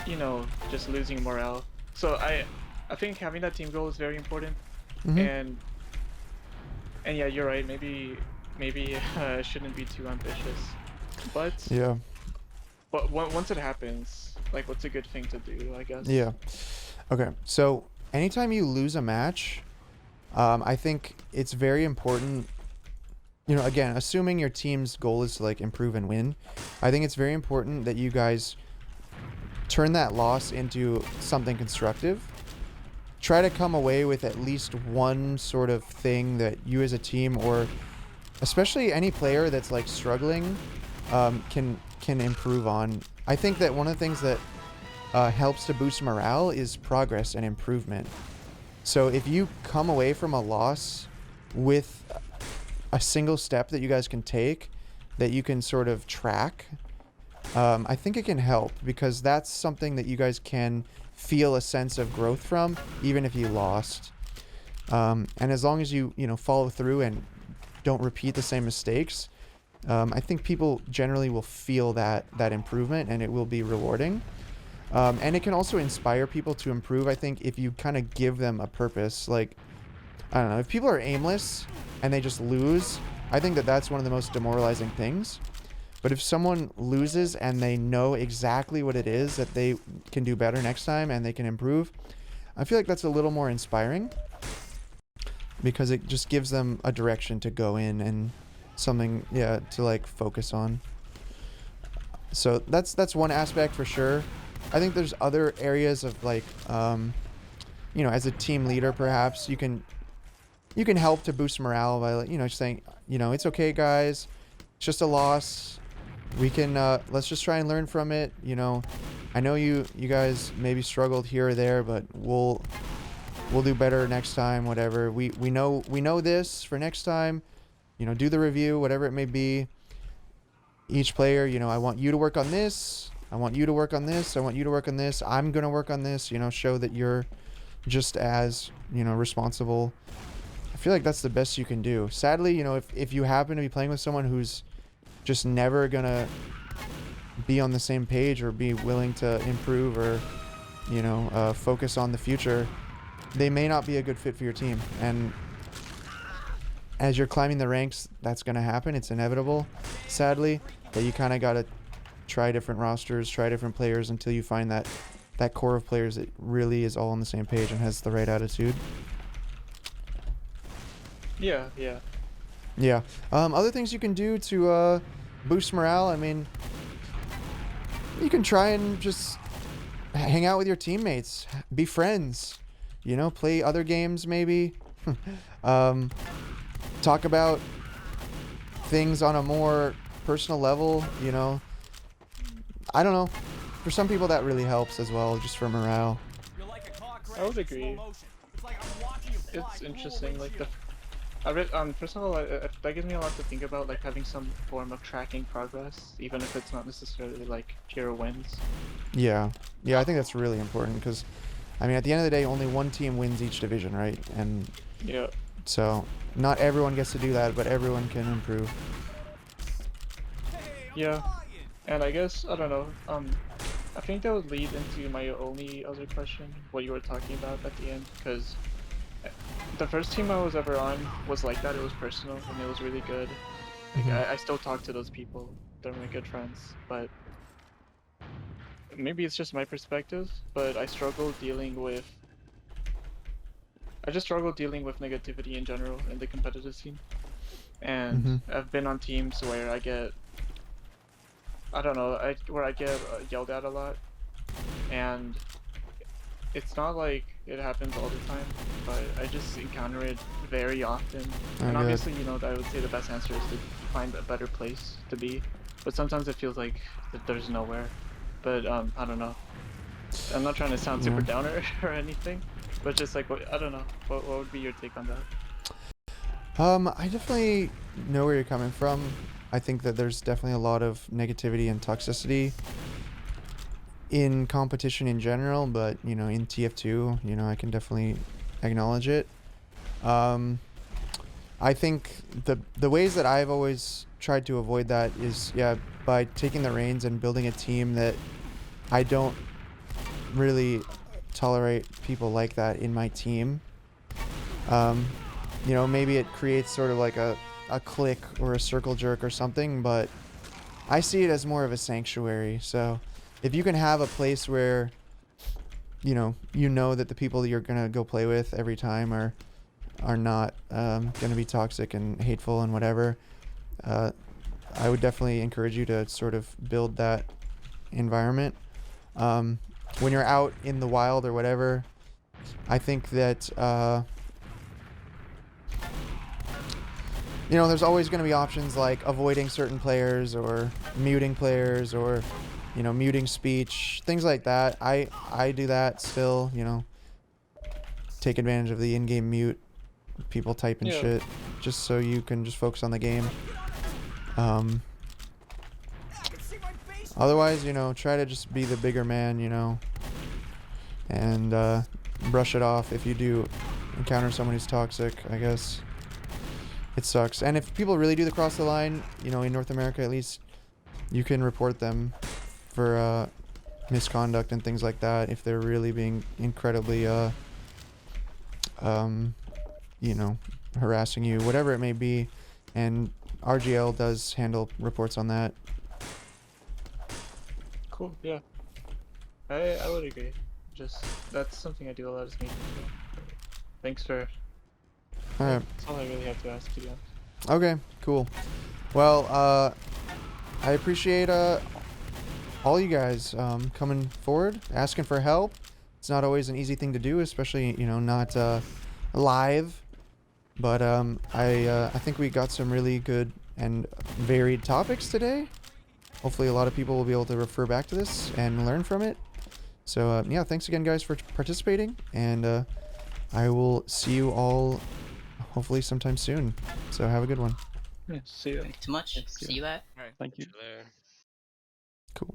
you know, just losing morale. So I think having that team goal is very important. And yeah, you're right. Maybe I shouldn't be too ambitious, but Yeah. But once it happens, like, what's a good thing to do, I guess? Yeah. Okay. So anytime you lose a match, I think it's very important. You know, again, assuming your team's goal is to like improve and win, I think it's very important that you guys turn that loss into something constructive. Try to come away with at least one sort of thing that you as a team, or especially any player that's like struggling, can improve on. I think that one of the things that helps to boost morale is progress and improvement. So if you come away from a loss with a single step that you guys can take, that you can sort of track, I think it can help, because that's something that you guys can feel a sense of growth from, even if you lost. And as long as you follow through and don't repeat the same mistakes, I think people generally will feel that improvement, and it will be rewarding. And it can also inspire people to improve, I think, if you kind of give them a purpose. Like, I don't know, if people are aimless and they just lose, I think that that's one of the most demoralizing things. But if someone loses and they know exactly what it is that they can do better next time and they can improve, I feel like that's a little more inspiring, because it just gives them a direction to go in and something, yeah, to like focus on. So that's one aspect for sure. I think there's other areas of like, as a team leader, perhaps you can help to boost morale by, like, just saying, it's okay, guys, it's just a loss. We can let's just try and learn from it. I know you guys maybe struggled here or there, but we'll do better next time. Whatever, we know this for next time. Do the review, whatever it may be. Each player, I want you to work on this. I want you to work on this. I want you to work on this. I'm gonna work on this. Show that you're just as responsible. I feel like that's the best you can do. Sadly, if you happen to be playing with someone who's just never gonna be on the same page or be willing to improve or focus on the future, they may not be a good fit for your team. And as you're climbing the ranks, that's gonna happen. It's inevitable, sadly, that you kind of gotta try different rosters, try different players until you find that core of players that really is all on the same page and has the right attitude. Yeah. Yeah. Other things you can do to boost morale, I mean, you can try and just hang out with your teammates, be friends, play other games maybe. Talk about things on a more personal level, I don't know. For some people that really helps as well, just for morale. I would agree. It's interesting, like first of all, that gives me a lot to think about, like having some form of tracking progress, even if it's not necessarily like pure wins. Yeah, I think that's really important, because, I mean, at the end of the day, only one team wins each division, right? And yeah, so not everyone gets to do that, but everyone can improve. Yeah, and I guess, I don't know, I think that would lead into my only other question, what you were talking about at the end, because the first team I was ever on was like that. It was personal and it was really good. Like, I still talk to those people. They're my good friends. But maybe it's just my perspective, but I just struggle dealing with negativity in general in the competitive scene. And I've been on teams where I get, I don't know, where I get yelled at a lot, and it's not like it happens all the time, but I just encounter it very often. Oh, and good. obviously, you know, I would say the best answer is to find a better place to be, but sometimes it feels like that there's nowhere. But I don't know. I'm not trying to sound super downer or anything, but just like, I don't know. What would be your take on that? I definitely know where you're coming from. I think that there's definitely a lot of negativity and toxicity in competition in general, but you know, in TF2, you know, I can definitely acknowledge it. I think the ways that I've always tried to avoid that is, yeah, by taking the reins and building a team that I don't really tolerate people like that in my team. You know, maybe it creates sort of like a clique or a circle jerk or something, but I see it as more of a sanctuary. So if you can have a place where, you know that the people you're going to go play with every time are not going to be toxic and hateful and whatever, I would definitely encourage you to sort of build that environment. When you're out in the wild or whatever, I think that, you know, there's always going to be options like avoiding certain players or muting players or, you know, muting speech, things like that. I do that still, you know, take advantage of the in-game mute, people typing shit, just so you can just focus on the game. Otherwise, you know, try to just be the bigger man, you know, and brush it off if you do encounter someone who's toxic, I guess. It sucks. And if people really do cross the line, you know, in North America at least, you can report them for misconduct and things like that if they're really being incredibly, you know, harassing you, whatever it may be. And RGL does handle reports on that. Cool, yeah. I would agree. Just, that's something I do a lot as me. Thanks for... Alright. That's all I really have to ask you. Okay, cool. Well, I appreciate all you guys coming forward, asking for help. It's not always an easy thing to do, especially, you know, not live. But I think we got some really good and varied topics today. Hopefully a lot of people will be able to refer back to this and learn from it. So yeah, thanks again, guys, for participating, and I will see you all hopefully sometime soon. So have a good one. Yeah, see you. Thanks so much. See you at. Thank you. Cool.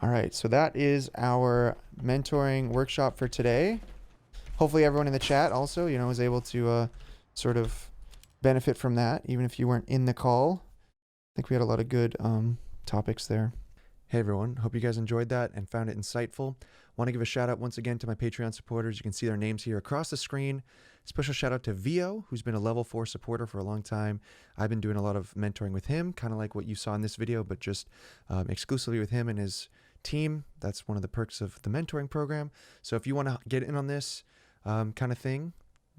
All right, so that is our mentoring workshop for today. Hopefully everyone in the chat also, you know, was able to sort of benefit from that, even if you weren't in the call. I think we had a lot of good topics there. Hey everyone, hope you guys enjoyed that and found it insightful. Want to give a shout out once again to my Patreon supporters. You can see their names here across the screen. Special shout out to Vio, who's been a level 4 supporter for a long time. I've been doing a lot of mentoring with him, kind of like what you saw in this video, but just exclusively with him and his team. That's one of the perks of the mentoring program. So if you want to get in on this kind of thing,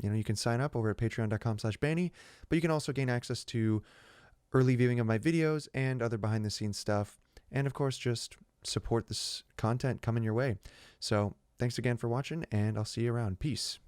you know, you can sign up over at patreon.com/Banny, but you can also gain access to early viewing of my videos and other behind the scenes stuff. And of course, just support this content coming your way. So thanks again for watching, and I'll see you around. Peace.